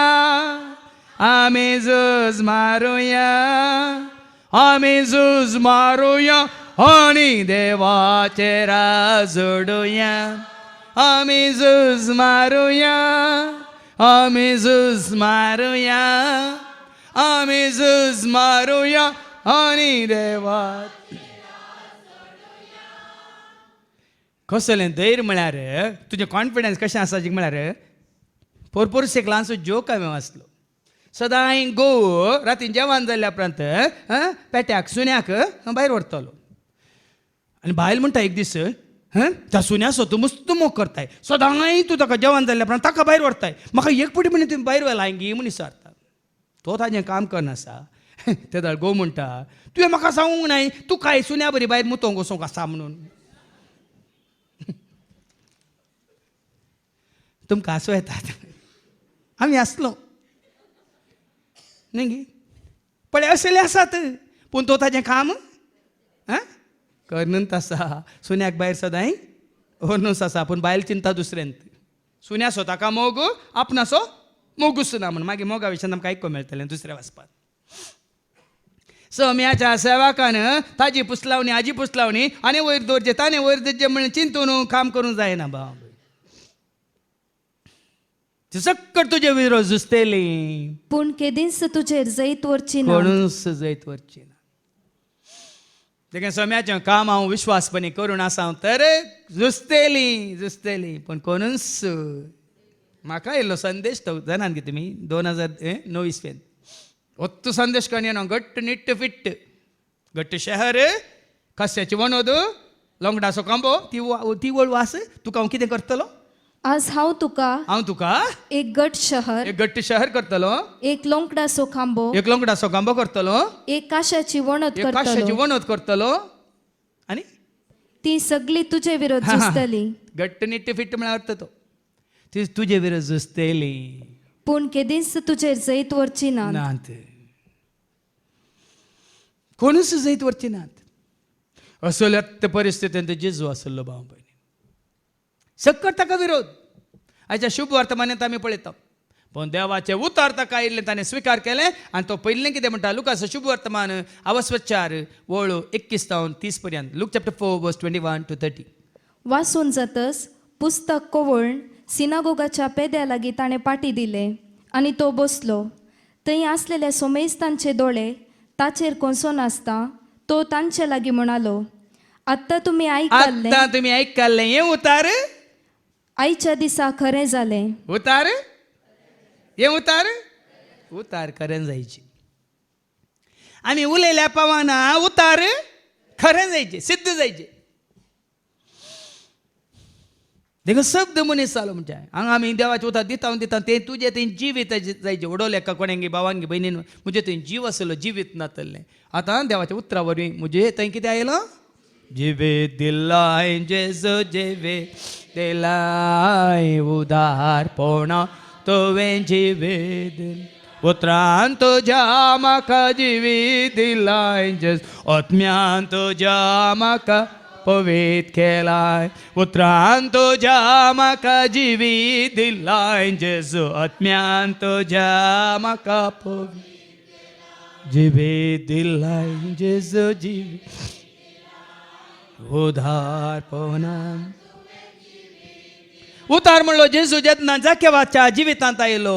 आमी झूज मारुया आमी झूज मारुया आणि देवाचे राज जोडूया आमी झूज मारुया आमी झूज मारुया आमी झूज मारुया आणि देवा कसलें धैर्य म्हळ्यार तुजें कॉन्फिडन्स कशें आसा जी म्हळ्यार पोरपोरशे क्लास जोक हांवें वाचलो सदां घोव राती जेवण जाल्ल्या उपरांत पेट्याक सुन्याक भायर व्हरतलो आनी बायल म्हणटा एक दीस त्या सुन्या सो तूं मस्त मोग करताय सदां तूं ताका जेवण जाल्ल्या उपरांत ताका भायर व्हरताय म्हाका एक पटी म्हणे तुमी भायर व्हेला हांगी म्हूण विचारता तो ताजें काम करनासा ते दाळ घोव म्हणटा तुवें म्हाका सांगूंक नाय तूं काय सुन्या बरी भायर मुतोंक वचोंक आसा म्हणून तुमकां आसूं येतात आमी आसलो न्ही पळय असले आसात पूण तो ताजें काम करनूच आसा सुन्याक भायर सदां व्हरनूच आसा पूण बायल चिंता दुसऱ्यांत सुन्या सो ताका मोग आपणासो मोगूच ना म्हण मागीर मोगा विशयान आमकां आयकूंक मेळटलें दुसऱ्या वाचपाक सम्याच्या सेवकान ताजी पुसलावणी आजी पुसलावणी आनी वयर दवरचे ताणें वयर दवरचें म्हणून चिंतून काम करूंक जायना बाब सकट तुजे विरोध जुस्तली पूण केदींच तुजेर जैत वरची ना कोणूच जैत वरची ना देखीन सम्याचें काम हांव विश्वासपणी करून आसा तर जुस्तली पूण कोणूच म्हाका येयल्लो संदेश तो जाणात की तुमी 2009 इस्वेंत होत्तो संदेश करून येना घट्ट निट्ट फिट्ट घट्ट शहर कश्याची वणोद लोंगडाचो कांबो ती वळ वास तुका हांव कितें करतलो आज हांव तुका एक गट शहर एक घट्ट शहर करतलो एक लोंकडासो खांबो एक लोंगडाचो कांबो करतलो एक काशाची वणत एक काश्याची करतलो वणोद करतलो आनी ती सगळी तुजे विरोध जुस्तली घट्ट निट्ट फिट्ट म्हळ्यार अर्थ तो ती तुजे विरोध जुस्तली पूण केदींच तुजेर जैत वरची ना नात कोणूच जैत वरची नात असल्या परिस्थितींत जेजू आसलो भाव भयणी सकट ताका विरोध आयच्या शुभ वर्तमानांत आमी पळयता पूण देवाचे उतार ताका आयिल्लें ताणें स्विकार केलें आनी तो पयलें कितें म्हणटा लुकास शुभ वर्तमान अवस्वचार वळू 21 सावन 30 पर्यंत लूक चॅप्टर 4 वर्स 21 to 30 वाचून जातच पुस्तक कोवळण सिनागोगाच्या पेद्या लागीं ताणें पाटी दिले आनी तो बसलो थंय आसलेले सोमेस्तांचे दोळे ताचेर कोसो नासता तो तांचे लागीं म्हणालो आत्तां तुमी आयकल्लें हें उतार आयच्या दिसा खरें जालें उतार हें उतार खरें जायचें आमी उलयल्या पावाना उतार खरें जायचें सिद्ध जायचें देखून शब्द मनीस जालो म्हणजे हांगा आमी देवाचें उतार दिता तें तुजें थंय जिवीत जायचें उडोवलें कोणांगे भावांगे भयणीन म्हजें थंय जीव आसलो जिवीत नातलें आतां देवाच्या उतरा वरवीं म्हजें थंय कितें आयलो जिवीत दिलाय जेजू जिवीत दिलाय उदारपणा तुवें जिवीत उतरान तुज्या म्हाका जिवीत दिलाय जेजू आत्म्यान तुज्या म्हाका पवित्र केलाय उतरान तुज्या म्हाका जिवीत दिलाय जेजू आत्म्यान तुज्या म्हाका पवित्र जिवीत दिलाय जेजू जिवीत उदारपणान उतार म्हणलो जेजू जेन्ना जाकेवाच्या जिवितांत आयलो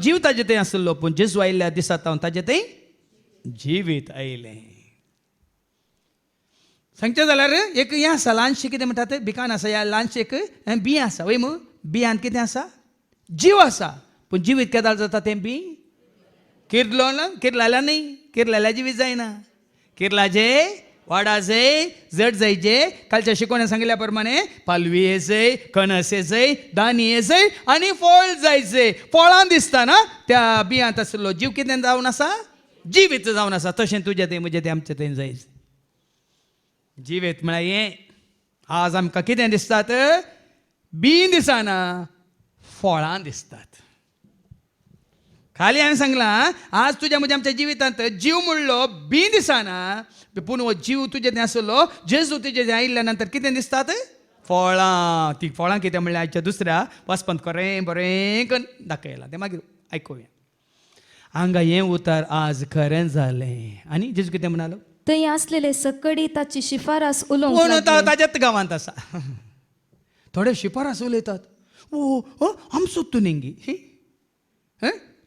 जीव ताजे थंय आसलो पूण जेजू आयिल्ल्या दिसा हांव ताजे थंय जिवीत आयलें. सांगचें जाल्यार एक हें आसा ल्हानशें कितें म्हणटात भिकान आसा ह्या ल्हानशें एक बी आसा वय मू बियान कितें आसा जीव आसा पूण जिवीत केदार जाता तें बी किरलो ना किरलाल्या न्ही किरलाल्या जिवीत जायना किरलाचे वाडाचे जड जायचे कालच्या शिकवण्यात सांगिल्ल्या प्रमाणे पालवी येजय कणस येजय दानी येजय आनी फळ जायचे फळां दिसता ना त्या बियांत आसलो जीव कितें जावन आसा जिवीत जावन आसा तशें तुजें थंय म्हजें तें आमचें थंय जायचें जिवीत म्हळ्यार हें आज आमकां कितें दिसतात बीं दिसना फळां दिसतात. खाली हांवें सांगलां आज तुज्या म्हज्या आमच्या जिवितांत जीव म्हणलो बी दिसना पूण हो जीव तुजे थंय आसलो जेजू तुजे थंय आयिल्ल्या नंतर कितें दिसतात फळां. ती फळां कितें म्हणल्यार आयच्या दुसऱ्या वाचपांत खरें बरें करून दाखयलां तें मागीर आयकुया. हांगा हें उतार आज खरें जालें आनी जेजू कितें म्हणालो थंय आसलेले सकडी ताची शिफारस पूण उलोवंक तो ताच्याच गांवांत आसा. थोडे शिफारस उलयतात ओ आमचो तुनिंगी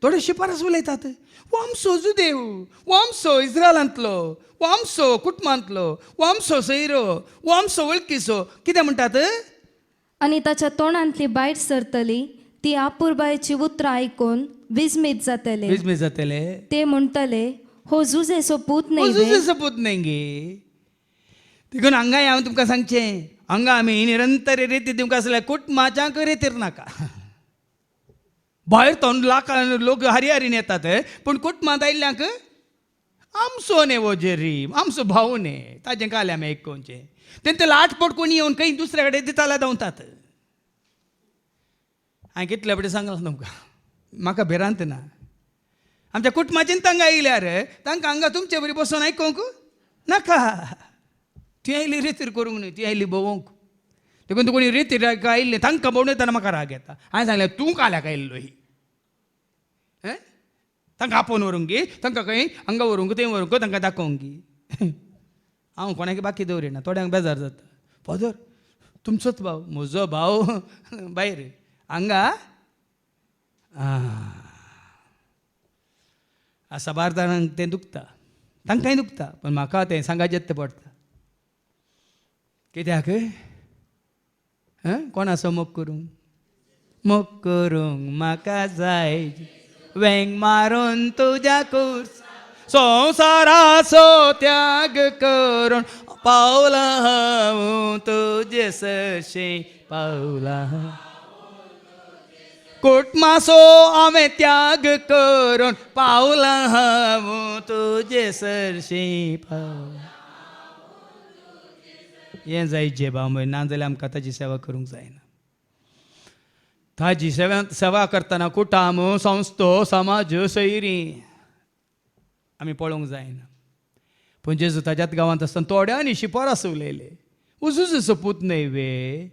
थोडे शिफारस उलयतात वो आमचो जुदेव वो आमचो इस्रायलांतलो वो आमचो कुटुंबांतलो वो आमचो सैरो वो आमचो वळखीचो कितें म्हणटात आनी ताच्या तोंडांतली बायट सरतली ती आपुरबायेची उतरां आयकून विस्मीत जातले ते म्हणटले हो जुजेचो पूत न्ही सपूत न्ही देखून हांगा हांव तुमकां सांगचें हांगा आमी निरंतर रिती दिवंक आसल्या कुटुंबाच्याक रितीर नाका. भायर तो लोक हरियारीन येतात पूण कुटुंबांत आयिल्ल्यांक आमचो न्हे वो जेरी आमचो भाव न्हे ताजें काले आमी आयकोवचें तेंचे लाटपट कोणी येवन खंय दुसऱ्या कडेन दिताल्या धांवतात. हांवें कितले फावटी सांगलां तुमकां म्हाका भिरांत ना आमच्या कुटुंबाचें तांकां आयल्यार तांकां हांगा तुमचे बरी बसून आयकोवंक नाका. ती आयली रितीर करूंक न्ही ती आयली भोवंक देखून तूं कोणी रितीर आयिल्ले तांकां भोंवडयतना म्हाका राग येता. हांवें सांगलें तूं काल्याक आयिल्लो ही तांकां आपोवन व्हरूंक गी तांकां खंय हांगा व्हरूंक थंय व्हरूंक तांकां दाखोवंक गी. हांव कोणाक बाकी दवरिना थोड्यांक बेजार जाता फादर तुमचोच भाव म्हजो भाव भायर हांगा साबारदारांक तें दुखता तांकांय दुखता पण म्हाका तें सांगात येता पडटा कित्याक कोणाचो मोग करूंक म्हाका जाय वेंग मारून तुज्या कुर्स संवसाराचो त्याग करून पावला हांव तुजे सशें पावला कुटुंबाचो हांवें त्याग करून पावला हांव तुजे सरशीं पावला. हें जायचें भाव म्हण ना जाल्यार आमकां ताची सेवा करूंक जायना. ताची सेवा करतना कुटुंब संस्थो समाज सैरी आमी पळोवंक जायना. पूण जेजू ताच्याच गांवांत आसतना थोड्यांनी शिफारस उलयले उजूच सपूत न्हय वे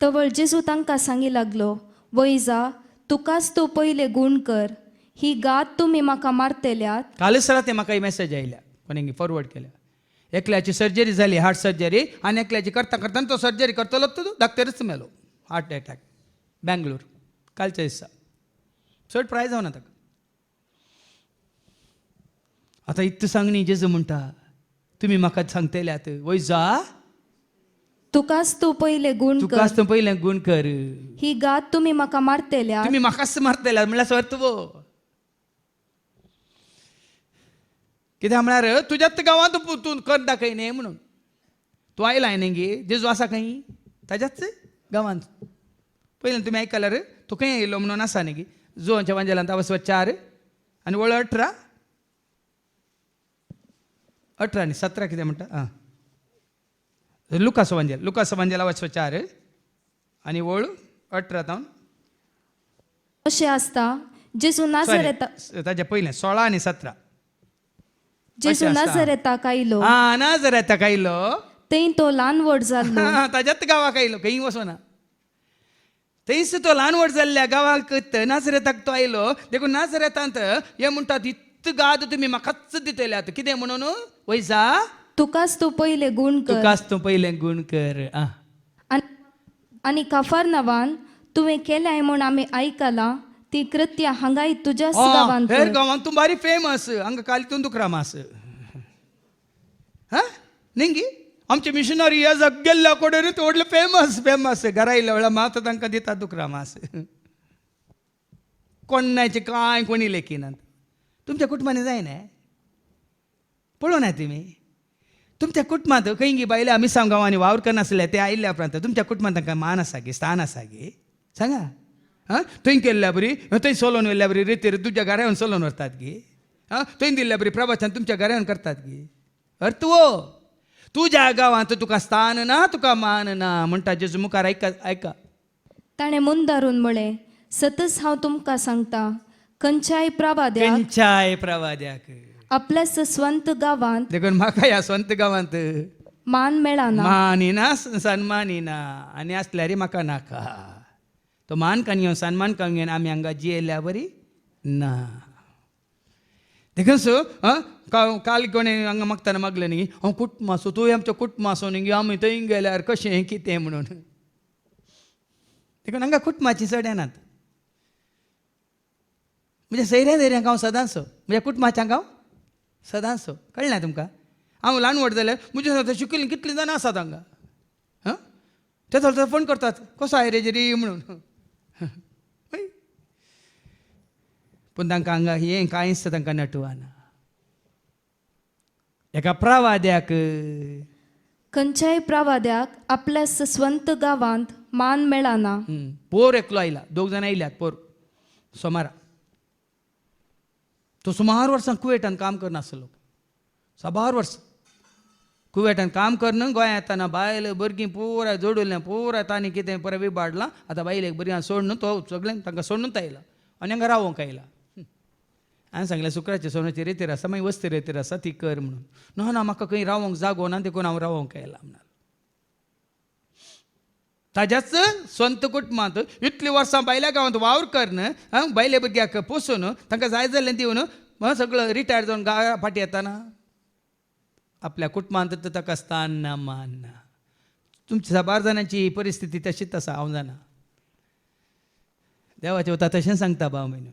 तवळ जेजू तांकां सांगी लागलो वय जा तुकाच तूं पयले गूण कर ही गात तुमी म्हाका मारतल्यात. कालच राती म्हाका ही मॅसेज आयल्या कोणी फॉरवर्ड केल्या एकल्याची सर्जरी जाली हार्ट सर्जरी आनी एकल्याची करता करतना तो सर्जरी करतलो तो डाक्टरच मेलो हार्ट अटॅक बँगलोर कालच्या दिसा चड प्रायज जावना ताका. आतां इतलें सांग न्ही जेजू म्हणटा तुमी म्हाका सांगतल्यात वय जा तुकाच तूं पयले गूण कर तुकाच तूं पयलें गूण कर ही गात तुमी म्हाका मारतल्यात तुमी म्हाकाच मारतल्यात म्हणल्यार सर्तवो कित्याक म्हळ्यार तुज्याच गांवांत तूं कर दाखय न्ही म्हणून तूं आयलाय न्ही गे जेजू आसा खंय ताच्याच गांवांत पयलें तुमी आयकल्यार तूं खंय येयलो म्हणून आसा न्ही गे जुवांच्या वांजेलांत वचवा 4 आनी वळ 18 न्ही 17 कितें म्हणटा लुकास वांजेला वचवा 4 आनी वळ 18 तावन अशें आसता जेजू नाझरेता ताच्या पयलें 16 आनी 17 जेजू नाझरेताक आयलो नाझरेताक आयलो थंय तो ल्हान व्हड जाल्लो ताच्याच गांवाक आयलो खंय वचना थंयच तो ल्हान व्हड जाल्ल्या गांवाक नाझरेताक तो आयलो देखून नाझरेतांत हे म्हणटात इतलो गाद तुमी म्हाकाच दितल्यात कितें म्हणून वय जा तुकाच तूं पयले गूण कर तुकाच तूं पयलें गूण कर आनी काफारनावान तुवें केल्याय म्हूण आमी आयकलां ती कृत्या हांगाय तुज्याच आ, गांवांत हेर कर. गांवांत तूं बारी फेमस हांगा काली दुकरा मास हा निंगी आमचे मिशनरी ह्या जग गेल्ल्या कडेन व्हडले फेमस घरा येयल्या वेळार मात तांकां दितात दुकरा मास कोणाचे कांय कोणी लेखिनात तुमच्या कुटुंबाने जायना पळोवना तुमी तुमच्या कुटुंबांत खंयगी बायले आमी गांवांनी वावर करनासले ते आयिल्ल्या उपरांत तुमच्या कुटुंबांत तांकां मान आसा गे स्थान आसा गे सांगा हां थंय केल्ल्या बरी थंय सोलोवन व्हेल्ल्या बरी रितीर तुमच्या घरा येवन सोलोवन व्हरतात गे हां थंय दिल्ल्या बरी प्रवचन तुमच्या घरा येवन करतात गे अर्थ वो तुज्या गांवांत तुका स्थान ना तुका मान ना म्हणटा जेजू मुखार ऐका ताणें मुंदारून म्हळें सतच हांव तुमकां सांगता खंयच्याय प्रवाद्याक खंयच्याय प्रवाद्याक आपल्याच स्वंत गांवांत देखून म्हाका ह्या स्वंत गांवांत मान मेळना मानिना सन्मानिना आनी आसल्यार म्हाका नाका तो मान कांय सन्मान कांय आमी हांगा जियेल्या बरी ना देखून सो काल कोणें हांगा मागतना मागलें न्ही हांव कुटुंबाचो तूं आमचो कुटुंबाचो न्ही आमी थंय गेल्यार कशें कितें म्हणून देखून हांगा कुटुंबाची चड येनात म्हणजे सैऱ्या धैर्यांक हांव सदांच म्हज्या कुटुंबाच्या हांव सदांच कळ्ळें ना तुमकां हांव ल्हान व्हड जाल्यार म्हज्या सुद्दां शिकलीं कितलीं जाणां आसात हांगा हां ते थोडे फोन करतात कसो आहे रे जरी म्हणून पूण तांकां हांगा हें कांयच तांकां नटवाना एका प्रवाद्याक खंयच्याय प्रवाद्याक आपल्याच स्वंत गांवांत मान मेळना. पोर एकलो आयला 2 जाणां आयल्यात पोर सोमारा तो सुमार वर्सां कुवेटान काम करनासलो 6 वर्सां कुवेटान काम करन गोंयांत येताना बायल भुरगीं पुराय जोडुल्लें पुराय तांणी कितें परत विबाडलां आतां बायलेक भुरग्यांक सोडून तो सगळें तांकां सोडून आयला आनी हांगा रावोंक आयला हांवें सांगलें शुक्राचे सोनाची रेतीर आसा मागीर वस्ती रेतीर आसा ती कर म्हणून ना म्हाका खंय रावोंक जागो ना देखून हांव रावोंक आयला म्हणून ताज्याच स्वंत कुटुंबांत इतलीं वर्सां बायल्या गांवांत वावर करन बायले भुरग्याक पोसून तांकां जाय जाल्लें दिवन सगळं रिटायर जावन गांवा फाटी येताना आपल्या कुटुंबांत ताका स्थान ना मान ना तुमच्या 7 जाणांची परिस्थिती तशीच आसा हांव जाणा देवाचें उतर तशें सांगता भाव म्हणून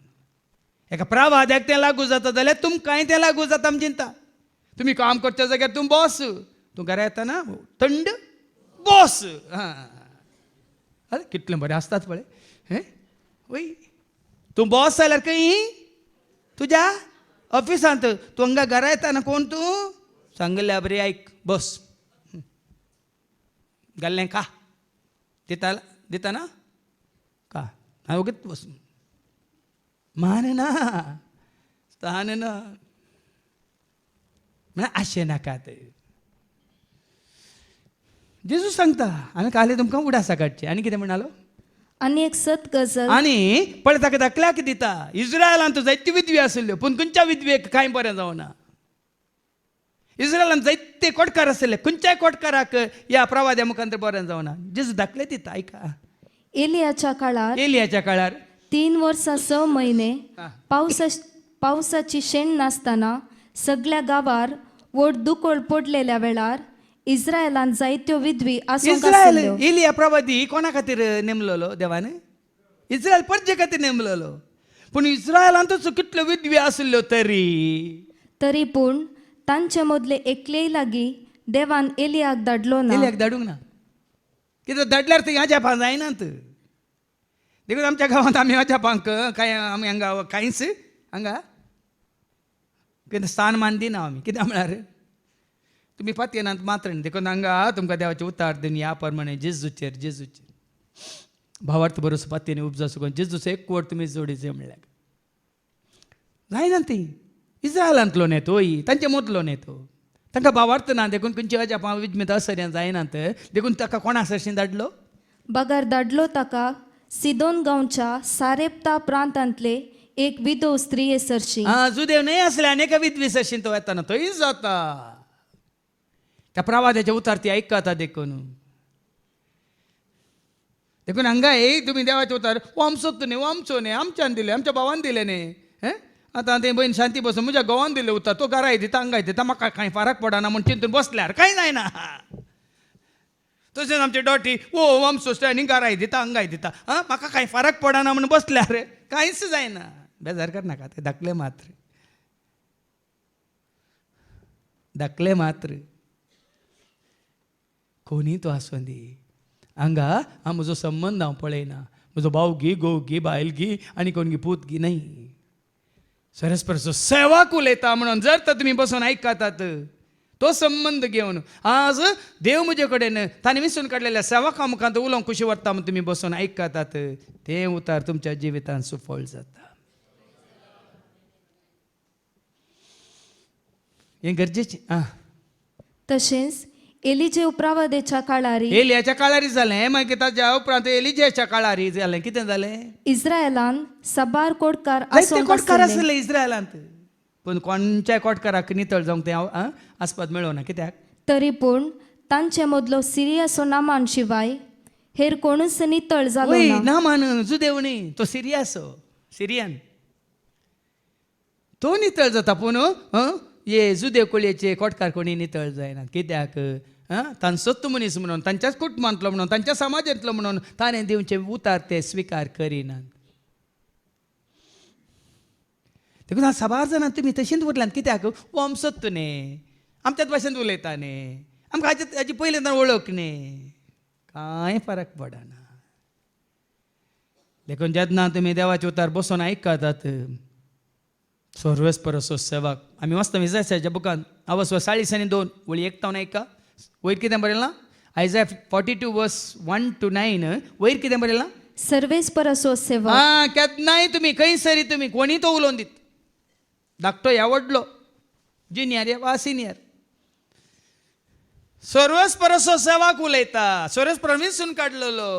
एका प्रवाद्याक तें लागू जाता जाल्यार तुमकांय तें लागू जाता आमी चिंता तुमी काम करच्या जाग्यार तूं बॉस तूं घरा येताना थंड बॉस अरे कितलें बरें आसतात पळय हें वय तूं बॉस जाल्यार खंय तुज्या ऑफिसांत तूं हांगा घरा येताना कोण तूं सांगल्या बरें आयक बस घाल्लें का दिता ना का हांव ओगीच बस मान ना स्थान ना म्हळ्यार आशे नाकात जेजू सांगता हांवें काली तुमकां उडासा काडची आनी कितें म्हणालो आनी एक सत गजल आनी पळय ताका धाकल्याक दिता इस्रायलांत जायत्यो विधवी आसल्यो पूण खंयच्या विधवेक कांय बरें जावना इस्रायलांत जायते कोटकार आसले खंयच्याय कोटकाराक ह्या प्रवाद्या मुखांतर बरें जावना जेजू धाकले दिता आयका एलियाच्या काळार 3 वर्सां 6 म्हयने पावसाची शेण नासतना सगळ्या गांवार व्हड दुकोळ पडलेल्या वेळार इस्रायलांत जायत्यो विधवी आसूंक इस्रायल आसल्यो. एलिया प्रवादी कोणा खातीर नेमलेलो देवान इस्रायल परजे खातीर नेमलेलो पूण इस्रायलांतूच कितल्यो विधवी आसल्यो तरी पूण तांचे मदले एकलेय लागीं देवान एलियाक धाडलो ना. एलियाक धाडूंक ना कित्याक धाडल्यार थंय अजापां जायनात देखून आमच्या गांवांत आमी अजापांक कांय आमी हांगा कांयच हांगा कितें स्थान मान दिना आमी कित्याक म्हळ्यार तुमी पातयेनात मात्र देखून हांगा तुमकां देवाचें उतार दिवन ह्या प्रमाणे जेजूचेर भावार्थ बरोस पातयेनी उपजा सुकून जेजूचो एक वट तुमी जोडीचे म्हणल्यार जायना ती इस्रायलांतलो नेतो तांचे मदलो नेतो तांकां भावार्थ ना देखून खंयची अजापां विजमीत असर जायनात देखून ताका कोणा सरशीं धाडलो बगार धाडलो ताका सिदोन गांवच्या सारेप्ता प्रांतांतले एक विधव स्त्रिये सरशी. जुदेव न्हय आसले अनेका विधवी सरशीं तो येताना थंय जाता त्या प्रवाद्याच्या उतार ती आयकता देखून हांगा तुमी देवाचे उतार वो आमचोच न्ही वो आमचो न्ही आमच्यान दिले आमच्या भावान दिले न्ही आतां ते बहीण शांती बसून म्हज्या घोवान दिले उतार तो घरा दिता हांगा दिता म्हाका कांय फरक पडना म्हूण चिंतून बसल्यार कांय जायना तशेंच आमचे डॉटी ओ आमचो स्टँडींग घराय दिता हांगाय दिता म्हाका कांय फरक पडना म्हणून बसल्या रे कांयच जायना बेजार कर नाका ते धाकले मात्र कोणी तो आसूं दी हांगा म्हजो संबंद हांव पळयना म्हजो भाव गी घोव गी बायल गी आनी कोण गी पूत गी न्हय सरस्परचो सेवाक उलयता म्हणून जर तर तुमी बसून आयकतात तो संबंध घेवन आज देव म्हजे कडेन ताणें विसरून काडलेल्या सेवाका मुखांत उलोवंक कशी वता म्हणून तुमी बसून आयकतात तें उतार तुमच्या जिवितांत सुफळ जाता हें गरजेचें तशेंच एलिजे उपरावदेच्या काळारी एलियाच्या काळारी जालें मागीर ताच्या उपरांत एलिजेच्या काळारी जालें कितें जालें इस्रायलान साबार कोडकार जायते आसूंक कोटकार आशिल्ले. आसले इस्रायलांत पूण कोणच्याय कोटकाराक नितळ जावंक तें आस्पाद मेळोना कित्याक तरी पूण तांचे मदलो सिरियासो नामान शिवाय हेर कोणूच नितळ जालो वय ना. ना मान जुदेवणी तो सिरियन तो नितळ जाता पूण हे जुदेव कोळयेचे कोटकार कोणी नितळ जायनात कित्याक तांचो सत्त मनीस म्हणून तांच्याच कुटुंबांतलो म्हणून तांच्या समाजांतलो म्हणून ताणें दिवचे उतार ते स्विकार करिनात देखून साबार जाणां तुमी तशींच उरल्यात कित्याक वो आम सत्त न्ही आमच्याच भाशेंत उलयता न्ही आमकां हाजी पयलींच्यान वळख न्ही कांय फरक पडना देखून जेन्ना तुमी देवाचे उतार बसून आयकतात सर्वेस्परसो सेवाक आमी वाचता इसायाच्या बुकांत आवस 42:2 वळी 1 आयका वयर कितें बरयलां आयजाया 42:1-9 वयर कितें बरयलां सर्वेस्परसो सेवा केन्नाय तुमी खंयसरी तुमी कोणी तो उलोवन दीत धाकटो ह्या व्हडलो ज्युनियर वा सिनियर सर्वेस्परसो सेवाक उलयता सर्वेस्पर विसरून काडलेलो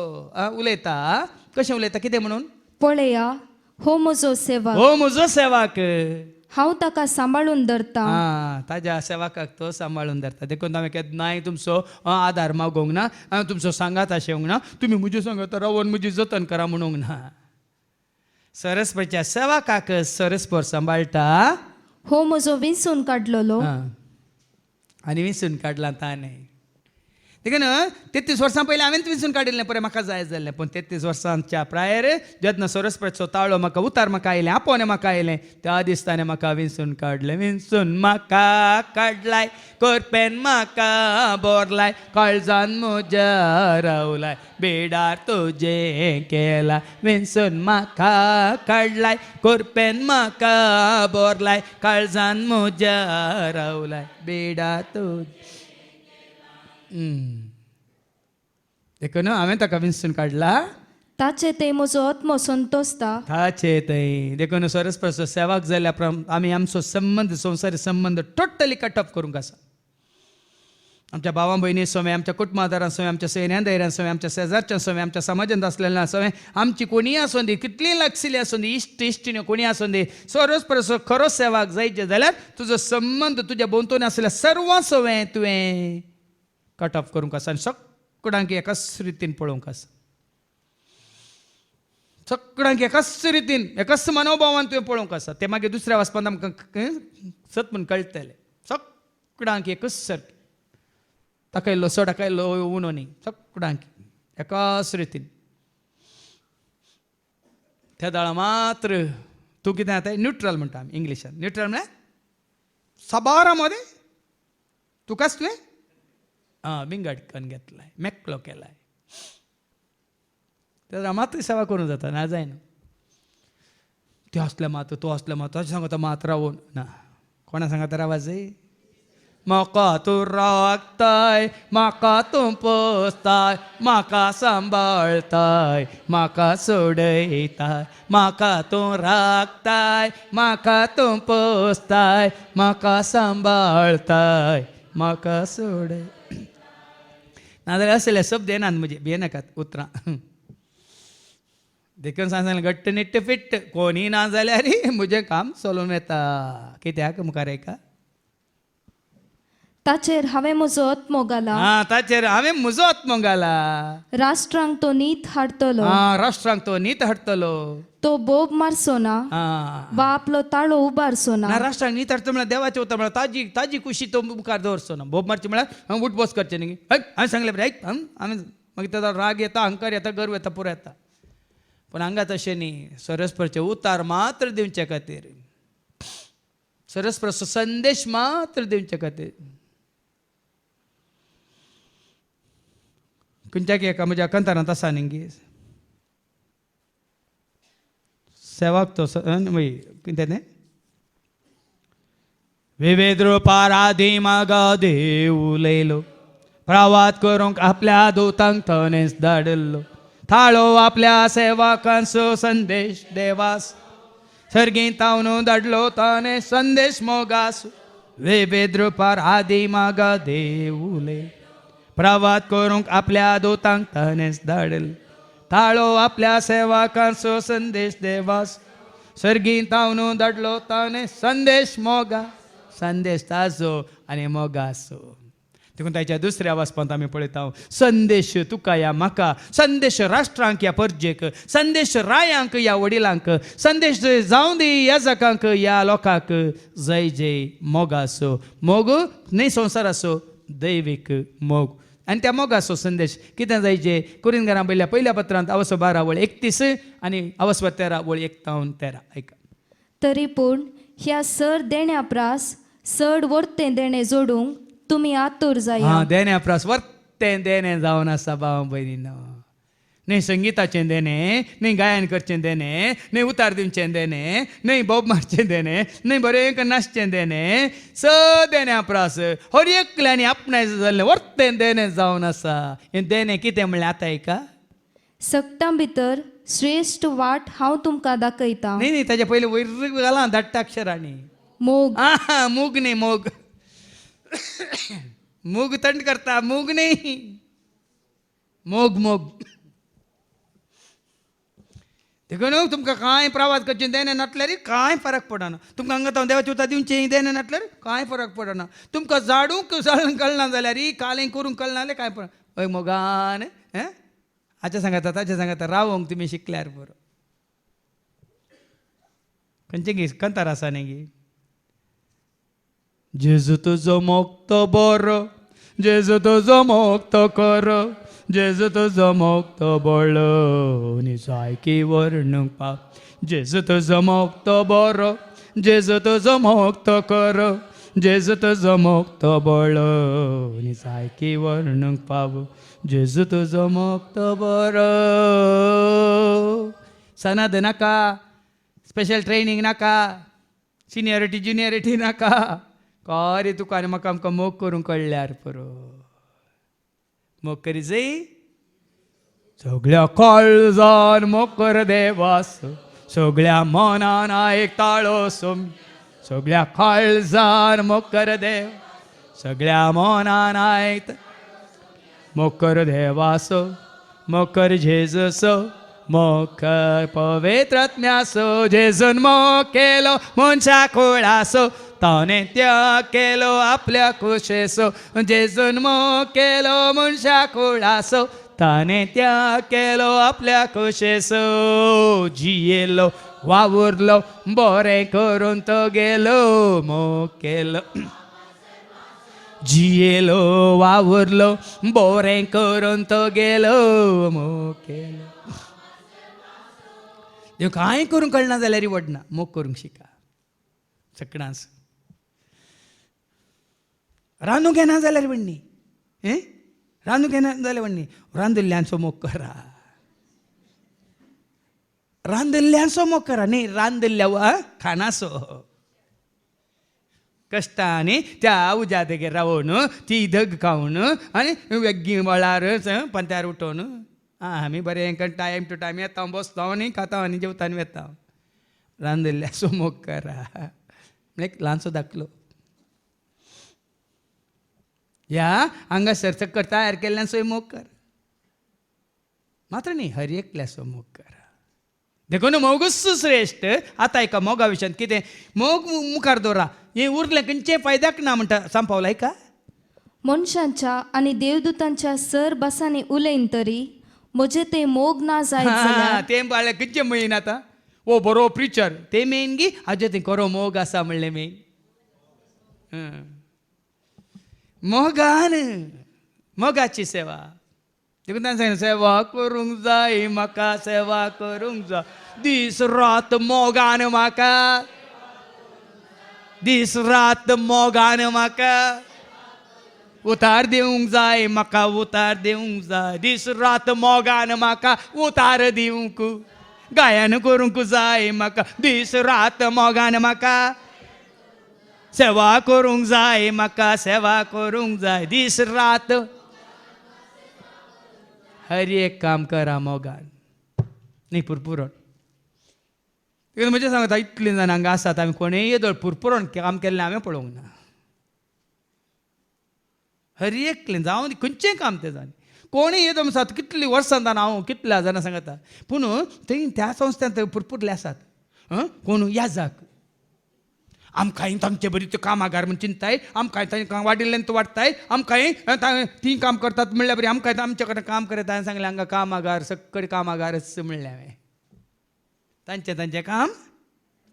उलयता कशें उलयता कितें म्हणून पळया हो म्हजो सेवा हो म्हजो सेवाक हांव ताका सांबाळून धरता. ताज्या सेवाकाक तो सांबाळून धरता देखून हांवें केन्नाय तुमचो आदार मागोवंक ना हांवें तुमचो सांगात आशेवंक ना तुमी म्हजी सांगात रावन म्हजी जतन करा म्हणूंक ना सरस्वतीच्या सेवाकाक सरस्पर सांबाळटा हो म्हजो विंसून काडलेलो आनी विंसून काडला ताणें देखून 33 वर्सां पयलीं हांवें विंसून काडिल्लें पळय म्हाका जाय जाल्लें पूण 33 वर्सांच्या प्रायर जेन्ना सरस्वतीचो ताळो म्हाका उतार म्हाका आयलें आपोवणें म्हाका आयलें त्या दिस ताणें म्हाका विंसून काडलें विंसून म्हाका काडलाय करपेन म्हाका बोरलाय काळजान म्हज्या रावलाय बेडार तुजें केला विंसून म्हाका काडलाय करपेन म्हाका बोरलाय काळजान म्हज्या रावलाय बेडार तुजें देखून हांवें ताका विंसून काडला ताचे ते म्हजो आत्मो संतोसता ताचे थंय देखून सरस्परचो सेवाक जाल्या आमी आमचो संबंद संवसारी संबंद टोटली कट ऑफ करूंक आसा आमच्या भावां भयणी सवय आमच्या कुटुंबादारां सवय आमच्या सैन्यां दैऱ्यां सवय आमच्या शेजारच्या सवय आमच्या समाजांत आसलेल्या सवय आमची कोणीय आसूं दी कितलीय लागशिल्ली आसूं दी इश्ट इश्टिण्यो कोणी आसूं दी सरस्परचो खरो सेवाक जायचे जाल्यार तुजो संबंद तुज्या भोंवतणी आसलेल्या सर्व सवय तुवें कट ऑफ करूंक आसा आनी सगळ्यांक एकाच रितीन पळोवंक आसा सगळ्यांक एकाच रितीन एकाच मनोभावान तुवें पळोवंक आसा ते मागीर दुसऱ्या वाचपांत आमकां सत म्हूण कळटलें सगळ्यांक एकच सारकें ताका इल्लो चड ताका इल्लो उणो न्ही सगळ्यांक एकाच रितीन त्या दाळा मात्र तूं कितें जाता न्यूट्रल म्हणटा आमी इंग्लिशान न्यूट्रल म्हळ्यार साबारा मदें तुकाच तुवें बिंगडकन घेतलाय मेकलो केलाय तेन्ना मात्र सेवा करूं जाता ना जायना ते असले मात तो असले मात तशें सांगता मात रावून ना कोणा सांगता रावाज म्हाका तूं राखताय म्हाका तूं पोसताय म्हाका सांबाळताय म्हाका सोडयताय म्हाका तूं राखताय म्हाका तूं पोसताय म्हाका सांबाळताय म्हाका सोडय नाजाल्यार असले शब्द येनात म्हजे भियेनाकात उतरां देखून सांगलें घट्ट निट्ट फिट्ट कोणी ना जाल्यार म्हजें काम चलून येता कित्याक मुखार एका ताचेर हांवें म्हजो आत्मो घाला. हा ताचेर हांवें म्हजो आत्मो घाला. राष्ट्रांक तो नीत हाडटलो. हा राष्ट्रांक तो नीत हाडटलो. तो बोब मारसो ना हा वा आपलो ताळो उबारसो ना. ना राष्ट्रांक नीत हाडटा म्हळ्यार देवाचें उतर म्हळ्यार ताजी ताजी खुशी तो मुखार दवरचो ना. भोब मारची म्हळ्यार उठ बस करचें न्ही. हांवें सांगलें बरें ऐक हांवें मागीर ताचो राग येता, अहंकार येता, गर्व येता, पुरो येता. पण हांगा तशें न्ही. सरस्वरचे उतार मात्र दिवचे खातीर, सरस्वरचो संदेश मात्र दिवचे खातीर. खंयच्याक एका म्हज्या कंथारांत आसा न्ही सेवाक तो कितें तें विविध रुपार आदी म्हाका देव उलयलो, प्रवाद करूंक आपल्या दोतांक तनेच धाडलो. थाळो आपल्या सेवकांचो संदेश देवास, सर्गीत तावन धाडलो ताणे संदेश मोगास. विविध रुपार आदी म्हाका देव उलयलो, प्रवाद करूंक आपल्या दोतांक तनेच धाडलो. थाळो आपल्या सेवकांचो संदेश देवास, सर्गीत तावन धाडलो ताणे संदेश मोगा. संदेश ताजो आनी मोगासो. देखून ताच्या दुसऱ्या वाचपांत आमी पळयता संदेश तुका या म्हाका, संदेश राष्ट्रांक या परजेक, संदेश रायांक या वडिलांक, संदेश जावं दी याजकांक या लोकांक. जय जय मोगासो. मोग न्ही संवसाराचो, दैवीक मोग. आनी त्या मोगाचो संदेश कितें जायचे. कुरिंदकारां बयल्या पयल्या पत्रांत अवसो 12 वळ 31 आनी अवसो 13 वळ 1 ते 13. ऐका. तरी पूण ह्या सर देण्या प्रास चड वर्तें देणें जोडूंक तुमी आतूर जाया. हा देण्या प्रास वर्तें देणें जावन आसा भाव भयणीनो. न्ही संगिताचें देणें, न्ही गायन करचें देणें, न्ही उतार दिवचें देणें, न्ही बोब मारचें देणें, न्ही बरें नाचचें देणें. देण्या प्रास हर एकल्यानी आपणाय जाल्लें वर्तें देणें जावन आसा. हें देणें कितें म्हणल्यार आतां ऐका. सक्तां भितर श्रेश्ठ वाट हांव तुमकां दाखयतां. न्ही न्ही ताचे पयलीं वयर घाला धाडटा अक्षरांनी. मोग मूग न्ही मोग. मूग थंड करता, मूग न्ही मोग मोग. देखून तुमकां कांय प्रवाद करचें देणें नाटल्यार कांय फरक पडना. तुमकां हांगा तो देवाची उतार दिवचें देणें नाटल्यार कांय फरक पडना. तुमकां झाडूंक कळना जाल्यार कालें करूंक कळना जाल्यार कांय पडना. हय मोगान हाचे सांगाता ताचे सांगाता रावोंक तुमी शिकल्यार बरो. खंयचें गी कंतार आसा न्ही गी. जेजू तुजो मोग तो बरो, जेजू तुजो मोग तो खरो, जेजू तुजो मोग तो बळो नी सारकी वर्णूंक पाव. जेजू तुजो मोग तो बरो, जेजू तुजो मोग तो खरो, जेजू तुजो मोग तो बळो नी सारकी वर्णूंक पाव. जेजू तुजो मोग तो बरो. सनद नाका, स्पेशल ट्रेनिंग नाका, सिनियरिटी ज्युनियरिटी नाका. रे तुका आनी म्हाका आमकां मोग करूंक कळल्यार पुरो. मोग करी जय सगळ्या काळजान मोग कर देवास, सगळ्या मनान एक ताळो सोम. सगळ्या काळजान मोग कर देव, सगळ्या मनान एक मोग कर देवासो. मोग कर जेजूसो, मोग कर पवित्रात्म्यासो. जेजून मोग केलो मनशा कुळासो, ताणें त्याग केलो आपल्या कुशेसो. जेजून मोग केलो मनशा कुळासो, ताणें त्याग केलो आपल्या कुशेसो. जियेलो वावुरलो बरें करून तो गेलो. मोग केलो जियेलो वावुरलो बरें करून तो गेलो. मोग केलो. देव कांय करूंक कळना जाल्यार वडना. मोग करूंक शिका सगळ्यांस. रांदूंक येना जाल्यार वडनी. रांदूंक येना जाल्यार वडनी. रांदिल्ल्यांचो मोग करा. रांदिल्ल्यांचो मोग करा न्ही रांदिल्ल्या खाणाचो. कश्टांनी त्या उज्यादेगेर रावून ती धग खावन आनी वेग्गी वळार पंत्यार उठोवन आमी बरें टायम टू टायम येता बसता आनी खाता आनी जेवता आनी वेता. रांदिल्ल्याचो मोग करा. एक ल्हानसो दाखलो. ह्या हांगा सरसकट तयार केल्ल्याचोय मोग कर. मात्र न्ही हर एकल्याचो मोग करा. देखून मोगूच श्रेश्ठ. आतां एका मोगा विशयान कितें मोग मुखार दवरा. हें उरलें खंयचे फायद्याक ना म्हणटा सांपावला. का मनशांच्या आणि देवदूतांच्या सर बसांनी उलयन तरी म्हजे ते मोग ना जायत जाल्यार ते बाळ्या कितचे मेळीन आतां ओ बरो प्रिचर ते मेन गी हाजे ते खरो मोग आसा म्हणलें मेन मोगान मोगाची सेवा देखून सांग सेवा करूंक जाय म्हाका सेवा करूंक जाय दीस रात मोगान म्हाका दीस रात मोगान म्हाका उतार दिवंक जाय म्हाका उतार दिवंक जाय दीस रात मोगान म्हाका उतार दिवंक गायन करूंक जाय म्हाका दीस रात मोगान म्हाका सेवा करूंक जाय म्हाका सेवा करूंक जाय दीस रात हर एक काम करा मोगान न्ही पुरपुरण म्हणजे सांगता इतली जाणां हांगा आसात आमी कोणेय येदोळ पुरपुरण काम केल्लें हांवें पळोवंक ना हर एकलें जावं खंयचें काम तें जालें कोणूय येदो आसात कितलीं वर्सां जावन हांव कितल्या जाणां सांगता पूण थंय त्या संस्थेंत पुरपुरले आसात कोण याजाक आमकांय तांचे बरी त्यो कामागार म्हण चिंताय आमकांय तांकां वाडिल्ल्यान तो वाडटाय आमकांय ती काम करतात म्हणल्यार बरी आमकांय आमचे कडेन काम करता हांवें सांगलें हांगा कामागार सक्कड कामागारच म्हणलें हांवें तांचें काम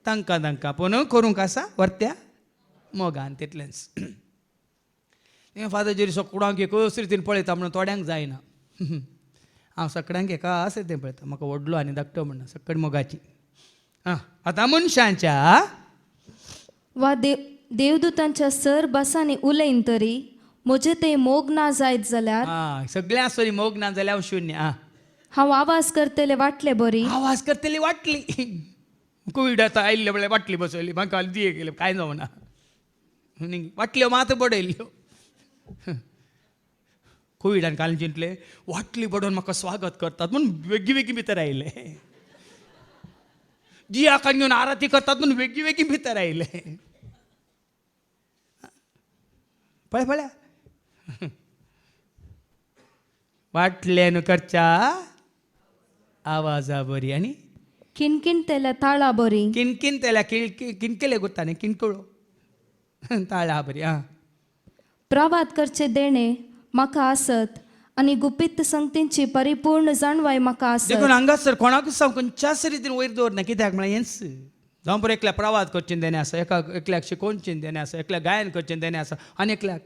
तांकां पूण करूंक आसा वर्त्या मोगान तितलेंच फादर जेरी सकुडांक एक अशे रितीन पळयता म्हणून थोड्यांक जायना हांव सगळ्यांक एका अशें तें पळयता म्हाका व्हडलो आनी धाकटो म्हणना सकड मोगाची आतां मनशांच्या वा देवदूतांच्या सर बसांनी उलयन तरी म्हजे ते मोग ना जायत जाल्यार सगळ्यां सरी मोग ना जाल्यार शुन्य हांव आवाज करतले वाटले बरी आवाज करतली वाटली कोविड आतां आयिल्ले वेळार वाटली बसयली म्हाका दिये गेले कांय जावना वाटल्यो मात बडयल्ल्यो कोविडान काल चिंतले वाटली बडोवन म्हाका स्वागत करतात म्हूण वेगळी वेगळी भितर आयले जियाक घेवन आरती करतात म्हूण वेगळी वेगळी भितर आयले पळय वाटले न्हू करच्या आवाजा बरी आनी किणकिणतेल्या ताळा बरी किणकिणतेल्या किणकेले गुत्ता न्ही किणकळो ताळा बरी प्रवाद करचे देणे म्हाका आसत आनी गुपित संगतींची परिपूर्ण जाणवाय म्हाका आसत देखून हांगासर कोणाकूच हांव खंयच्याच रितीन वयर दवरना कित्याक म्हळ्यार हेंच जावं बरें एकल्याक प्रवाद करचें देणें आसा एकल्याक शिकोवचें देणें आसा एकल्याक गायन करचें देणें आसा आनी एकल्याक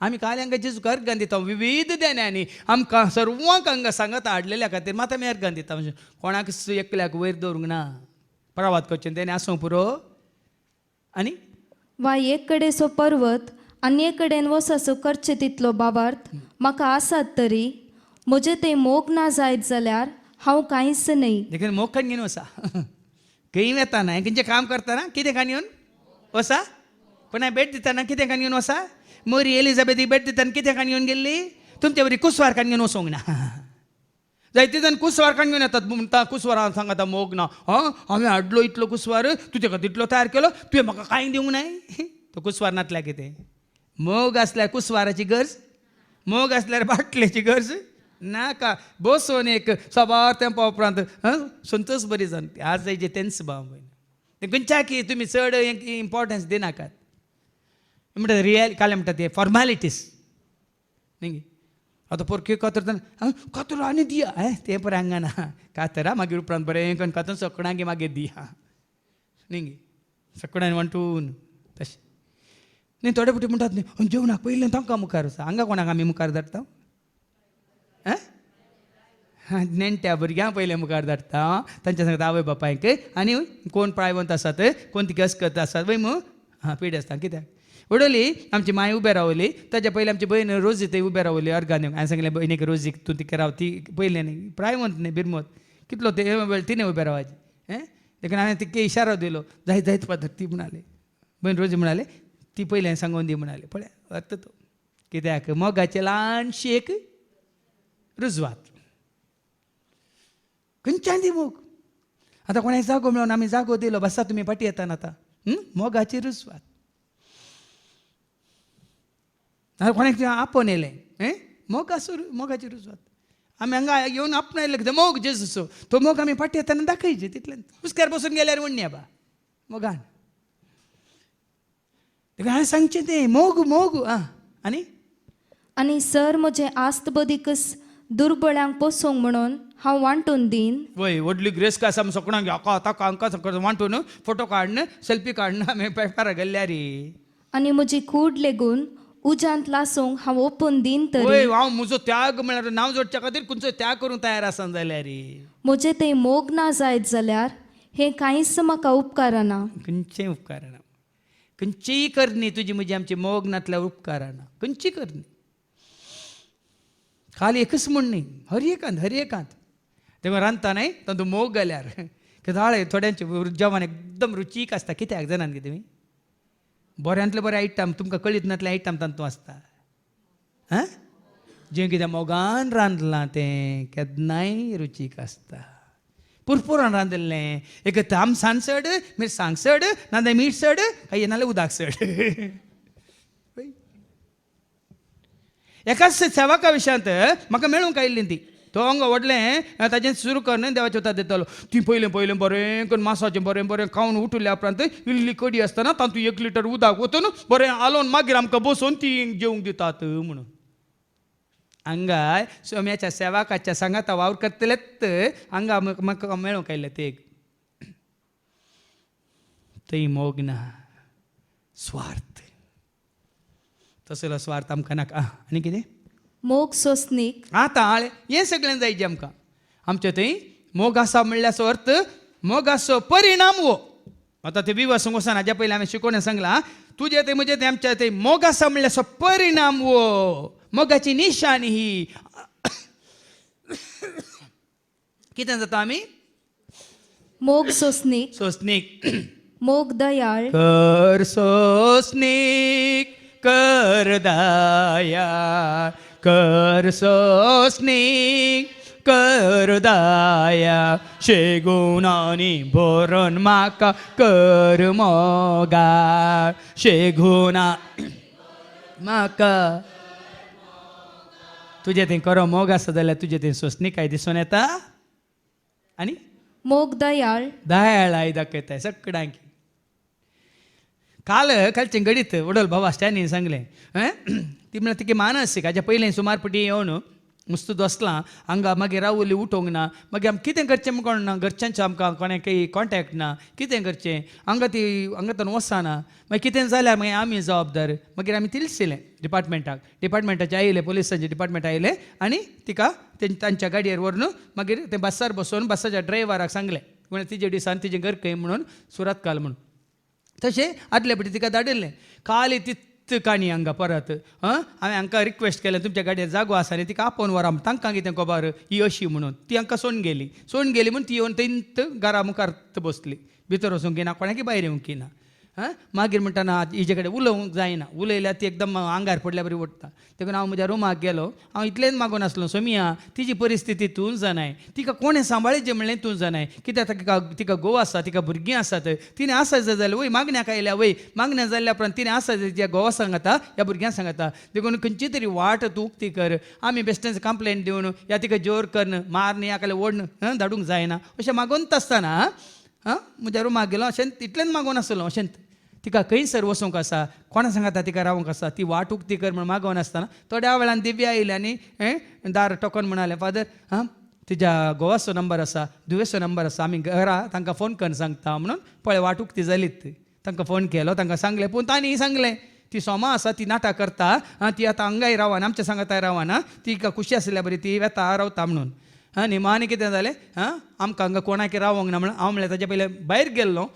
आमी काल हांकां जेजूक अर्गां दिता विविध देण्यांनी आमकां सर्वांक हांगा सांगता हाडलेल्या खातीर मात आमी अर्गां दिता म्हणजे कोणाक एकल्याक वयर दवरूंक ना प्रवाद करचें देणें आसूं पुरो आनी वा एक कडेचो पर्वत आनी एक कडेन वसासो करचे तितलो बाबार्थ म्हाका आसात तरी म्हजे ते मोग ना जायत जाल्यार हांव कांयच न्ही देखून मोग खान घेवन वसा खंय वेताना हें खंयचें काम करतना कितें खान घेवन वसा पूण हांवें भेट दिताना कितें खान घेवन वसा मोरी एलिझाबेथीक भेट दिताना कितें खान घेवन गेल्ली तुमचे बरी कुसवार खान घेवन वचोंक ना जायते जाण कुसवार खान घेवन येतात म्हणटा कुसवार सांगता मोग ना हांवें हाडलो इतलो कुसवार तुजे खातीर इतलो तयार केलो तुवें म्हाका कांय दिवंक नाय तो कुसवार नातल्या कितें मोग आसल्यार कुसवाराची गरज मोग आसल्यार बाटलेची गरज नाका बसोन एक सबार तेंपा उपरांत संतोश बरी जावन आज जायचे तेंच भाव भयण खंयच्या की तुमी चड इम्पॉर्टन्स दिनाकात म्हणटा रियल काले म्हणटा ते फॉर्मेलिटीज न्ही आतां परके कातर आनी दिया तें पळय हांगा ना कातरा मागीर उपरांत बरें करून कातर सकडा मागीर दिया न्ही सकड्यान वांटून तशें न्ही थोडे फावटी म्हणटात न्ही जेवणाक पयलें तांकां मुखार वचा हांगा कोणाक आमी मुखार धाडटा नेण्ट्या भुरग्यांक पयलें मुखार धाडटा तांच्या सांगता आवय बापायक आनी कोण प्रायवंत आसात कोण ती अस्कत आसात वय मग पीड आसता कित्याक वडोली आमची माय उबे रावली ताच्या पयलीं आमची भयण रोजी थंय उबे रावली अर्गान हांवें सांगलें भयणीक रोजीक तूं तिका राव ती पयलें न्ही प्रायवंत न्ही बिरमत कितलो ते वेळ तिणें उबे रावची देखून हांवें तिका इशारो दिलो जायत जायत पद्दत ती म्हणाले भयण रोजी म्हणाले ती पयलें सांगून दी म्हणाले पळय अर्थ तो कित्याक मोगाचें ल्हानशी एक रुजवात खंयच्यान दी मोग आतां कोणाक जागो मेळोन आमी जागो दिलो बसा तुमी फाटी येताना आतां मोगाची रुजवात कोणाक आपोवन येलें मोगाची रुजवात आमी हांगा येवन आपण आयले कितें मोग जेजूचो तो मोग आमी फाटी येताना दाखयचे तितल्यान कुस्क्यार बसून गेल्यार म्हणया बा मोगान हांवें सांगचें तें मोग मोग आनी आनी सर म्हजें आस्त बदीकस दुर्बळ्यांक पोसोंक म्हणून हांव वांटून दीन. वय व्हडली ग्रेस का आसा सगळ्यांक हाका ताका हांकां सगळं वांटून फोटो काडन सेल्फी काडन आमी पेपरार गेल्ल्या रे. आनी म्हजी कूड लेगून उज्यांत लासूंक हांव ओपून दीन वय तरी हांव म्हजो त्याग म्हळ्यार नांव जोडच्या खातीर खंयचो त्याग करूंक तयार आसा जाल्यार रे. म्हजें तें मोग ना जायत जाल्यार हें कांयच म्हाका उपकारना. खंयचें उपकारना, खंयचीय करनी तुजी म्हजी आमची मोग नातल्या उपकारना, खंयची करनी. खाली एकच म्हणणी हरिएकांत तेव्हा रांदता न्हय तातूंत मोग घाल्यार दाळे थोड्यांचे जेवण एकदम रुचीक आसता. कित्याक जाणात की तुमी बऱ्यांतले बरें आयटम तुमकां कळीत नातले आयटम तातूंत आसता. हां जें कितें मोगान रांदलां तें केन्नाय रुचीक आसता. पुरपुरान रांदिल्लें एक तामसाण चड मिरसांग चड नाजाल्यार मीठ चड काय नाजाल्यार उदक चड. एकाच सेवका विशयांत म्हाका मेळूंक आयिल्ली ती. तो हांगा व्हडलें ताजें सुरू कर न्हय देवाच्या उतर दितालो. ती पयलें बरें करून मासाचें बरें खावन उठल्या उपरांत इल्ली कडी आसतना तातूंत 1 लिटर उदक ओतून बरें आलोवन मागीर आमकां बसोवन ती जेवंक दितात म्हणून. हांगा सोम्याच्या सेवकाच्या सांगाता वावर करतलेत हांगा म्हाका मेळूंक आयिल्लें ते थंय मोग ना, स्वार्थ. तसलो स्वार्थ आमकां नाका. आनी कितें मोग सोंसनीक आतां हें सगळें जायचें आमकां. आमच्या थंय मोग आसा म्हणल्याचो अर्थ मोगाचो परिणाम वो. आतां ते विवाह वचना हाज्या पयलीं हांवें शिकोवणें सांगलां तुजें तें म्हजें तें आमच्या थंय मोग आसा म्हणल्याचो परिणाम वो. मोगाची निशाणी ही कितें जाता आमी मोग सोंसनीक सोंसनीक मोग दयाळ कर सोंसनीक कर दया कर सोंसनीक कर दया शेगुणांनी भरून म्हाका कर मोगाळ शेगुणा म्हाका. तुजें थंय खरो मोग आसा जाल्यार तुजें थंय सोंसणीकाय दिसून येता आनी मोग दयाळ दयाळाय दाखयताय सगळ्यांक. कालचें घडीत वडोल बाबा स्टॅनीन सांगलें ती म्हणल्यार तिगे मानसीक हाज्या पयलीं सुमारपटी येवन मस्त बसलां हांगा मागीर रावली उठोंक ना मागीर आमकां कितें करचें म्हूण कळना. घरच्यांचो आमकां कोणाकय कॉन्टॅक्ट ना कितें करचें हांगातून वचना. मागीर कितें जाल्यार मागीर आमी जबाबदार. मागीर आमी तिलसिलें डिपार्टमेंटाचे आयले पुलिसांचे डिपार्टमेंट आयले आनी तिका तांच्या गाडयेर व्हरून मागीर ते बसार बसोवन बसाच्या ड्रायव्हराक सांगलें म्हळ्यार तिजे दिसान तिजें घर खंय म्हणून सुरात घाल म्हणून. तशें आदले फावटी तिका धाडिल्लें. काल तीच काणी हांगा परत हांवें हांकां रिक्वेस्ट केलें तुमच्या गाडयेर जागो आसा न्ही तिका आपोवन व्हरा तांकां कितें खबर ही अशी म्हणून. ती हांकां सोडून गेली म्हणून ती येवन थंय घरा मुखार बसली. भितर वचूंक गिना कोणाकी भायर येवंक गिना. मागीर म्हणटाना हिजे कडेन उलोवंक जायना. उलयल्यार ती एकदम आंगार पडल्या बरी ओडटा. देखून हांव म्हज्या रूमाक गेलो. हांव इतलेंच मागून आसलो सोमिया तिची परिस्थिती तूं जाणाय तिका कोणें सांबाळचें म्हणलें तूं जाणाय. कित्याक तिका घोव आसा तिका भुरगीं आसात. तिणें आसा जाल्यार वय मागण्याक आयल्या वय मागण्या जाल्ल्या उपरांत तिणें आसा तिच्या घोवा सांगता ह्या भुरग्यांक सांगता. देखून खंयची तरी वाट तूं उक्ती कर. आमी बेश्टेच कंप्लेंट दिवन या तिका जोर करन मारन या काल्यार ओडन धाडूंक जायना अशें मागोंत आसतना म्हज्या रूमाक गेलो अशें इतलेंच मागोन आसलो. अशें तिका खंयसर वचूंक आसा कोणा सांगता तिका रावंक आसा ती वाट उक्ती कर म्हण मागोवन आसतना थोड्या वेळान दिव्या आयली आनी दार टोकोन म्हणालें फादर तुज्या घोवाचो नंबर आसा दुवेचो नंबर आसा आमी घरा तांकां फोन करून सांगता म्हणून पळय वाट उक्ती जालीत. तांकां फोन केलो तांकां सांगलें पूण तांणी सांगलें ती सोमा आसा ती नाटक करता ती आतां हांगाय रावना आमच्या सांगाताय रावना तिका खुशी आसल्या बरी ती वेता रावता म्हणून. निमाणें कितें जालें आमकां हांगा कोणाक रावंक ना म्हणून हांव म्हणलें ताच्या पयलें भायर गेल्लो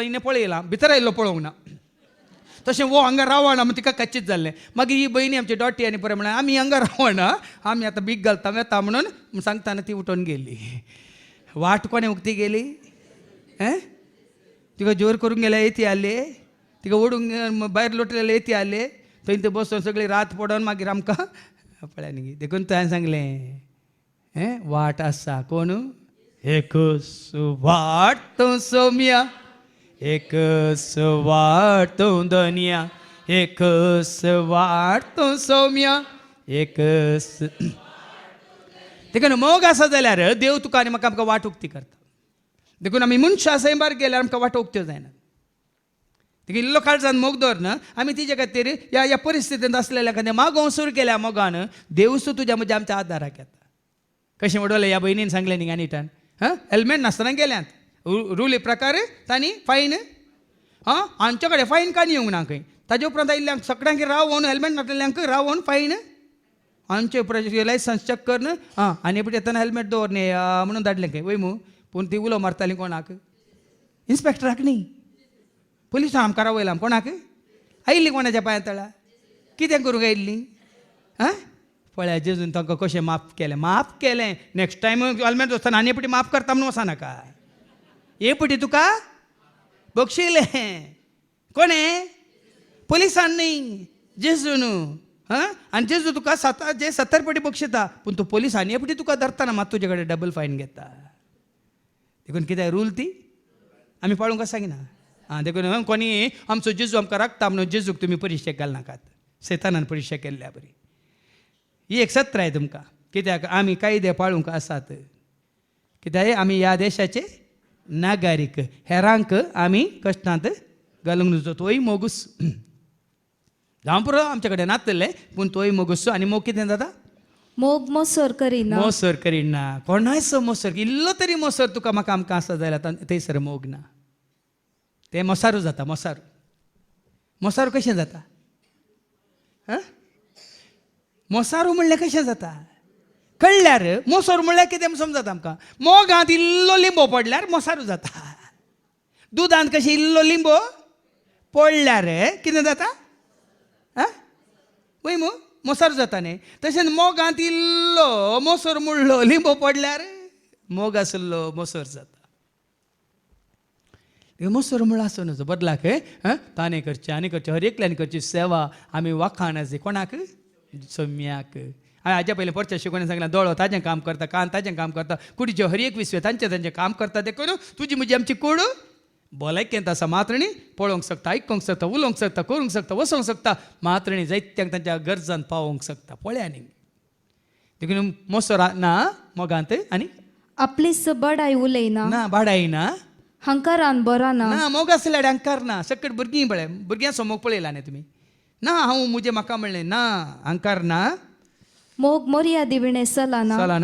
इने पळयलां भितर आयिल्लो पळोवंक ना. तशें वो हांगा रावना म्हण तिका कच्चीत जाल्लें. मागीर ही बहिणी आमची डॉटी आनी पळय म्हळ्यार आमी हांगा रावना आमी आतां बीग घालता वेता म्हणून सांगताना ती उठोवन गेली. वाट कोणें उक्ती गेली तिका जोर करूंक गेल्या येती आले तिका ओडूंक भायर लोटलेले येती आले थंय ते बसून सगळी रात पडोवन मागीर आमकां पळय न्ही देखून तुवें सांगलें वाट आसा कोण एकच वाट तूं सोम्या एकच वाट तूं दोनिया एकच वाट तूं सोम्या एकच. देखून मोग आसा जाल्यार देव तुका आनी म्हाका आमकां वाट उक्ती करता. देखून आमी मनशां सैमार गेल्यार आमकां वाट उक्त्यो जायना. तिका इल्लो काळजान मोग दवरना आमी तिचे खातीर ह्या परिस्थितींत असलेल्या एखाद्या मागोवंक सुरू केल्या मोगान देवूच तुज्या म्हणजे आमच्या आदाराक येता. कशें म्हणले ह्या भयणीन सांगलें न्ही आनीटान हेल्मेट नासतना गेल्यात रूल प्रकार तांणी फायन आमच्या कडेन फायन कांय येवंक ना खंय. ताजे उपरांत आयिल्ल्यांक सगळ्यांक रावोवन हेल्मेट नासलेल्यांक रावोवन फायन आमचे लायसन्स चेक करन आनी एपटी येतना हेल्मेट दवर न्ही म्हणून धाडलें खंय वय मू. पूण ती उलो मारताली कोणाक इन्स्पेक्टराक न्ही पुलिसां आमकां रावयलां कोणाक आयिल्ली कोणाच्या पांया तळा कितें करूंक आयिल्ली पळया जेजून तांकां कशें माफ केलें नेक्स्ट टायम हेल्मेट आसतना आनी एपटी माफ करता म्हणून वचनाका एपटी तुका बक्षिलें कोणें पुलिसान न्ही जेजून आनी जेजू तुका 70 पटी बक्षिता पूण तूं पुलीस आनी एपटी तुका धरतना मात तुजे कडेन डबल फायन घेता. देखून कितें रूल ती आमी पाळूंक सांगिना देखून कोणी आमचो जेजू आमकां राखता म्हणून जेजूक तुमी परिक्षेक घालनाकात. सैतानान परिक्षा केल्ल्या बरी ही एक सत्र आहे तुमकां कित्याक आमी कायदे पाळूंक आसात कित्याक आमी ह्या देशाचे नागरीक हेरांक आमी कश्टांत घालूंक नजो तोय मोगूस जावं पुरो आमचे कडेन नासलें पूण तोय मोगूस आनी मोग कितें जाता मोग मोसर करिना मोसर करिना कोणायचो मोसर इल्लो तरी मोसर तुका म्हाका आमकां आसा जाल्यार थंयसर मोग ना. तें मोसारू जाता मोसारू कशें जाता मोसारू म्हणल्यार कशें जाता कळल्यार मोसोर म्हणल्यार कितें समजता आमकां मोगांत इल्लो लिंबो पडल्यार मोसारू जाता. दुदांत कशें इल्लो लिंबो पडल्यार कितें जाता वय मू मोसारू जाता न्ही. तशेंच मोगांत इल्लो मोसोर मुळ्ळो लिंबो पडल्यार मोग आसलो मोसोर जाता. मोसोर म्हणून आसूं नजो बदलाक ताणें करचें आनी करचें हर एकल्यान करची सेवा आमी वाखाणाची कोणाक सोम्याक. हाज्या पयलीं परचें शिकोवणें सांगलां दोळो ताजें काम करता कान ताजें काम करता कुडीचे हर एक विसवे तांचें काम करता देखून तुजी म्हजी आमची कूड भलायकेंत आसा मात्रणी पळोवंक शकता आयकूंक शकता उलोवंक शकता करूंक शकता वचोंक शकता मात्रणी जायत्यांक तांच्या गरजान पावोवंक शकता पळया न्ही. देखून मोसोर ना मोगांत आनी आपलीच बडाय उलयना ना भाडाय ना हंकारान बरा ना मोग आसल्यार हंकार ना. सकट भुरगीं पळय भुरग्यांचो मोग पळयला न्ही तुमी ना हांव मुजे म्हाका म्हणलें ना हंकार ना मोग मर्यादी विणे सलाना चला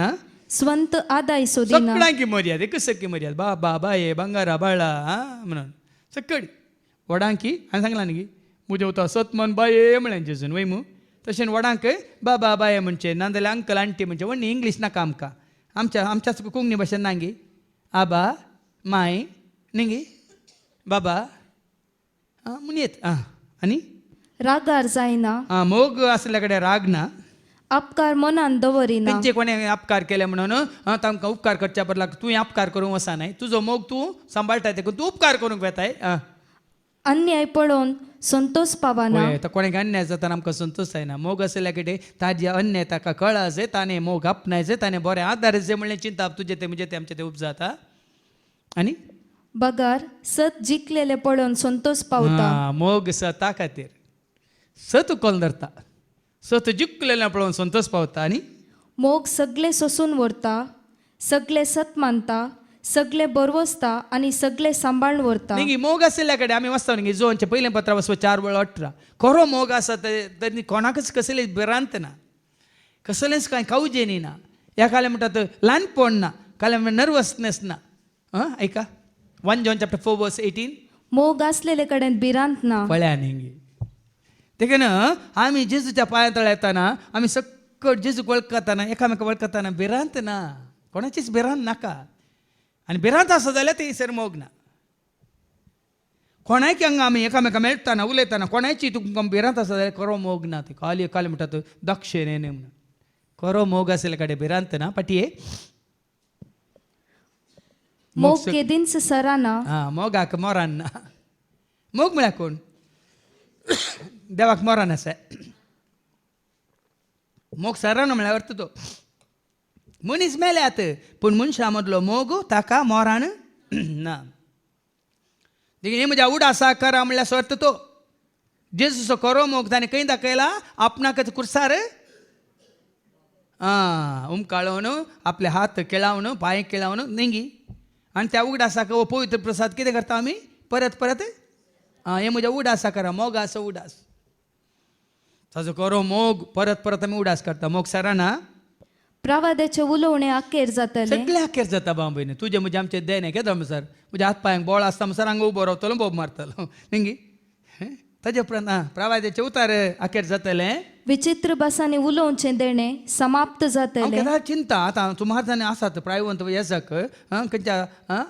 स्ವಂತ आदाय सोदिना सगळ्यांकी मर्याद एकच सक्की मर्याद बाबा बाये बंगारा बाळा म्हणून सकड वडांकी हांवें सांगलां न्ही मुजे वता सतमन बाये म्हळें जेजून वय मू. तशें वडांक बाबा बाये म्हणचे नाजाल्यार अंकल आंटी म्हणचे व्हडली इंग्लीश नाका आमकां आमच्याच कोंकणी भाशेन नांगी आबा माय न्ही बाबा म्हणयेत आनी रागार जायना मोग आसल्या कडेन राग ना अपकार मनान दवरिना तेंचे कोणें अपकार केले म्हणून तांकां उपकार करच्या बदला तुवें अपकार करूंक वचनाय तुजो मोग तूं सांबाळटाय देखून तूं उपकार करूंक वेताय. अन्याय पळोवन संतोष पावाना कोणें अन्याय जाताना आमकां संतोष जायना. मोग आसल्या कडेन ताजे अन्याय ताका कळा जाय ताणें मोग आपणाय जाय ताणें बरें आदार जाय म्हणलें चिंता तुजें तें म्हणजे तें आमचें तें उपजाता. आनी बगार सत जिखलेले पळोवन संतोष पावता मोग सता खातीर सत कोल धरता सत जिखलेलें पळोवन संतोष पावता. आनी मोग सगळे सोसून व्हरता सगळे सत मानता सगळे बरवसता आनी सगळे सांबाळून व्हरता. न्ही मोग आसल्या कडेन आमी वाचता न्ही जोनचें पयलें पत्र वचप 4:18 खरो मोग आसा तर कोणाकच कसलें भिरांत ना कसलेंच कांय कावजेनी ना ह्या काले म्हणटात ल्हानपण ना काले नर्वसनेस ना. ऐका 1 John 4:18 मोग आसलेले कडेन भिरांत ना पळया न्ही देखून आमी जेजूच्या पांया तळा येताना आमी सकट जेजूक वळखताना एकामेका वळखताना भिरांत ना कोणाचीच भिरांत नाका. आनी भिरांत आसा जाल्यार थंयसर मोग ना. कोणायक हांगा आमी एकामेका मेळटाना उलयताना कोणायची तुमकां भिरांत आसा जाल्यार खरो मोग ना. ते काली काले म्हणटात दक्षिणेन म्हणून खरो मोग आसले कडेन भिरांत ना. पाटये मोग केदींच सराना मोगाक मोरान ना. मोग म्हळ्यार कोण देवाक मोरान आसा मोग सराना म्हळ्यार अर्थ तो मनीस मेल्यात पूण मनशा मदलो मोग ताका मोरान ना. देखीन म्हज्या उडासा करा म्हणल्यार सर्थ तो जेजूचो खरो मोग ताणें खंय दाखयला आपणाकच कुर्सार उमकाळोवन आपले हात केळावन पांय केळावन न्ही आनी त्या उगडासाक पवित्र प्रसाद कितें करता आमी परत परत हे म्हज्या उडासा करा मोगाचो उडास ताजो खरो मोग परत परत आमी उडास करता मोग सराना प्रवाद्याचे उलोवणे आखेर जातले सगळे आखेर जाता भाव भयणी तुजे म्हणजे आमचे देणे केदा सर म्हज्या हात पांयांक बोळ आसता म्हणसर हांगा उबो रावतलो बोब मारतलो निंगी ताजे उपरांत प्रवाद्याचे उतार आखेर जातले विचित्र भासांनी उलोवचे देणे समाप्त जातले केदा चिंता आतां सुमार जाणी आसात प्रायवंत येसाक खंयच्या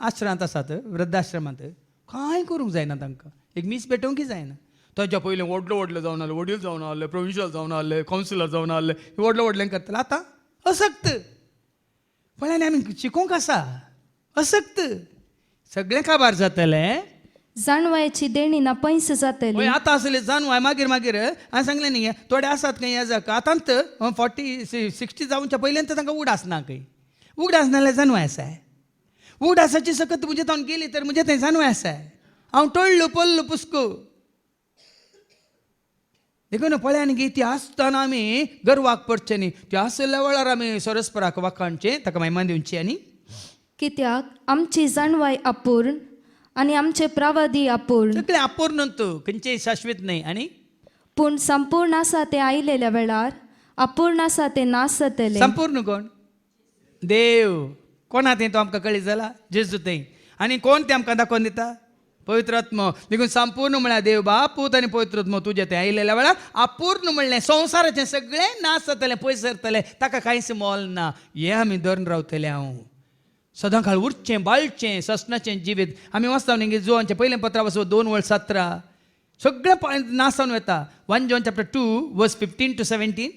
आश्रमांत आसात वृद्धाश्रमांत कांय करूंक जायना तांकां एक मीस पेटोवंकय जायना ताच्या पयलीं व्हडलो जावन आहले वडील जावन आहले प्रोविन्शियल जावन आहले कावन्सिलर जावन आहले व्हडलें करतले आतां असक्त पळय आमी शिकोवंक आसा असक्त सगळें काबार जातलें जाणवायची देणी ना पैस जातली आतां असले जाणवाय मागीर मागीर हांवें सांगलें न्ही थोडे आसात खंय येजाक आतांत 40-60 जावच्या पयलींत तांकां उडास ना खंय उडास नाल्यार जाणवाय आसाय उडासाची सकत म्हणजे हांव गेली तर म्हणजे थंय जाणवाय आसाय हांव टळ्ळो पडलो पुस्को देखून पळय न्ही ती आसतना आमी गर्वाक पडचे न्ही ती आसल्या वेळार आमी सरस्पराक वाखाणचें ताका महिमान दिवची आनी कित्याक आमची जाणवाय अपूर्ण आणि आमचे प्रवादी अपूर्ण सगळें अपूर्णंत खंयचेय शाश्वत न्हय आनी पूण संपूर्ण आसा ते आयलेल्या वेळार अपूर्ण आसा ते नाश जातले संपूर्ण कोण देव कोणा तें तो आमकां कळ्ळी जाला जेजू तें आनी कोण तें आमकां दाखोवन दिता पवित्र आत्मो देखून संपूर्ण म्हळ्यार देव बाप पूत आनी पवित्र आत्मो तुजें तें आयलेल्या वेळार अपूर्ण म्हणलें संवसाराचें सगळें नाश जातलें पयस सरतलें ताका कांयच मोल ना हें आमी धरून रावतले हांव सदां काळ उरचें बाळचें ससनाचें जिवीत आमी वाचता न्ही जोआंचें पयलें पत्रा वचून 2:17 सगळें नासान वता 1 John chapter 2:15-17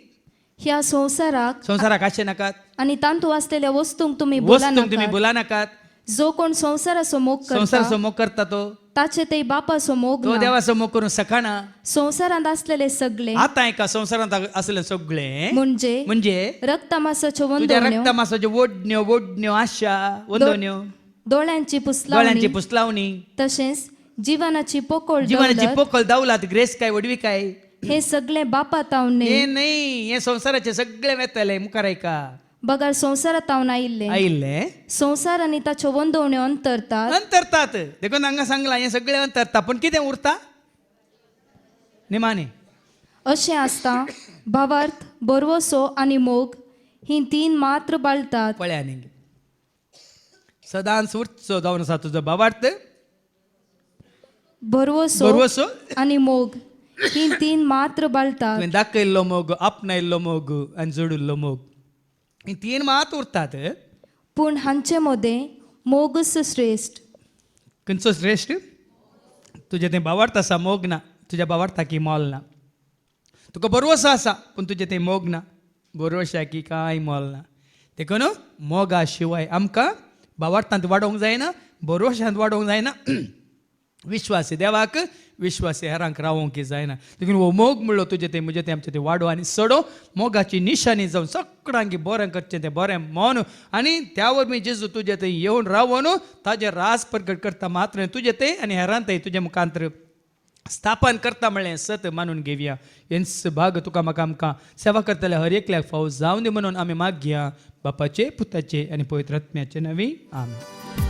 ह्या संवसाराक आशे नाकात आणि तांतू असलेल्या वस्तूंक तुम्ही तुम्ही बोला नाकात जो कोण संसाराचो मोग संसाराचो मोग करता तो ताचे ते बापाचो मोग तो देवाचो मोग करून सखाना संसारांत असलेले सगळे आता एका संसारांत असले सगळे म्हणजे रक्तमासाच्यो तुझ्या वंदवण्यो रक्तमासाच्यो वोडण्यो आशा वंदवण्यो दोळ्यांची पुसलावणी तसेच जीवनाची पोकळ दौलत ग्रेस काय वडवी काय हे सगळे बापात हे नाही हे संसाराचे सगळे वेतले मुखार ऐका बघा संसारात आयिल्ले संसार आणि ताच्यो वंदवण्यो अंतरतात देखून हांगा सांगला हे सगळे अंतरता पण कितें उरता निमाणे अशें आसता भावार्थ बरवसो आणि मोग ही 3 मात्र बाळतात पळया न्ही सदांच उरचो जावन आसा तुजो भावार्थ बरवसो आणि मोग ही 3 मात्र बाळतात तुवें दाखयल्लो मोग आपणायल्लो मोग आनी जोडिल्लो मोग ही 3 मात उरतात पूण हांचे मदें मोगच श्रेष्ठ खंयचो श्रेष्ठ तुजें तें भावार्थ आसा मोग ना तुज्या भावार्थाकी मोल ना तुका बरवसो आसा पूण तुजें तें मोग ना बरवशाकी कांय मोल ना देखून मोगा शिवाय आमकां भावार्थांत वाडोवंक जायना बरवशांत वाडोवंक जायना विश्वासी देवाक विश्वासी हेरांक रावोंक जायना देखून हो मोग म्हणलो तुजें तें म्हजें तें आमचें तें वाडो आनी सडो मोगाची निशाणी जावन सगळ्यांक बरें करचें तें बरें मन आनी त्या वरवीं जेजू तुजें थंय येवन रावून ताजें रास प्रगट करता मात्र तुजें तें आनी हेरांतय तुजे मुखांतर स्थापन करता म्हणलें सत मानून घेवया हेंच भाग तुका म्हाका आमकां सेवा करतल्या हर एकल्याक फावो जावं दी म्हणून आमी मागया बापाचे पुताचे आनी पवित्र आत्म्याचे नवी आमेन.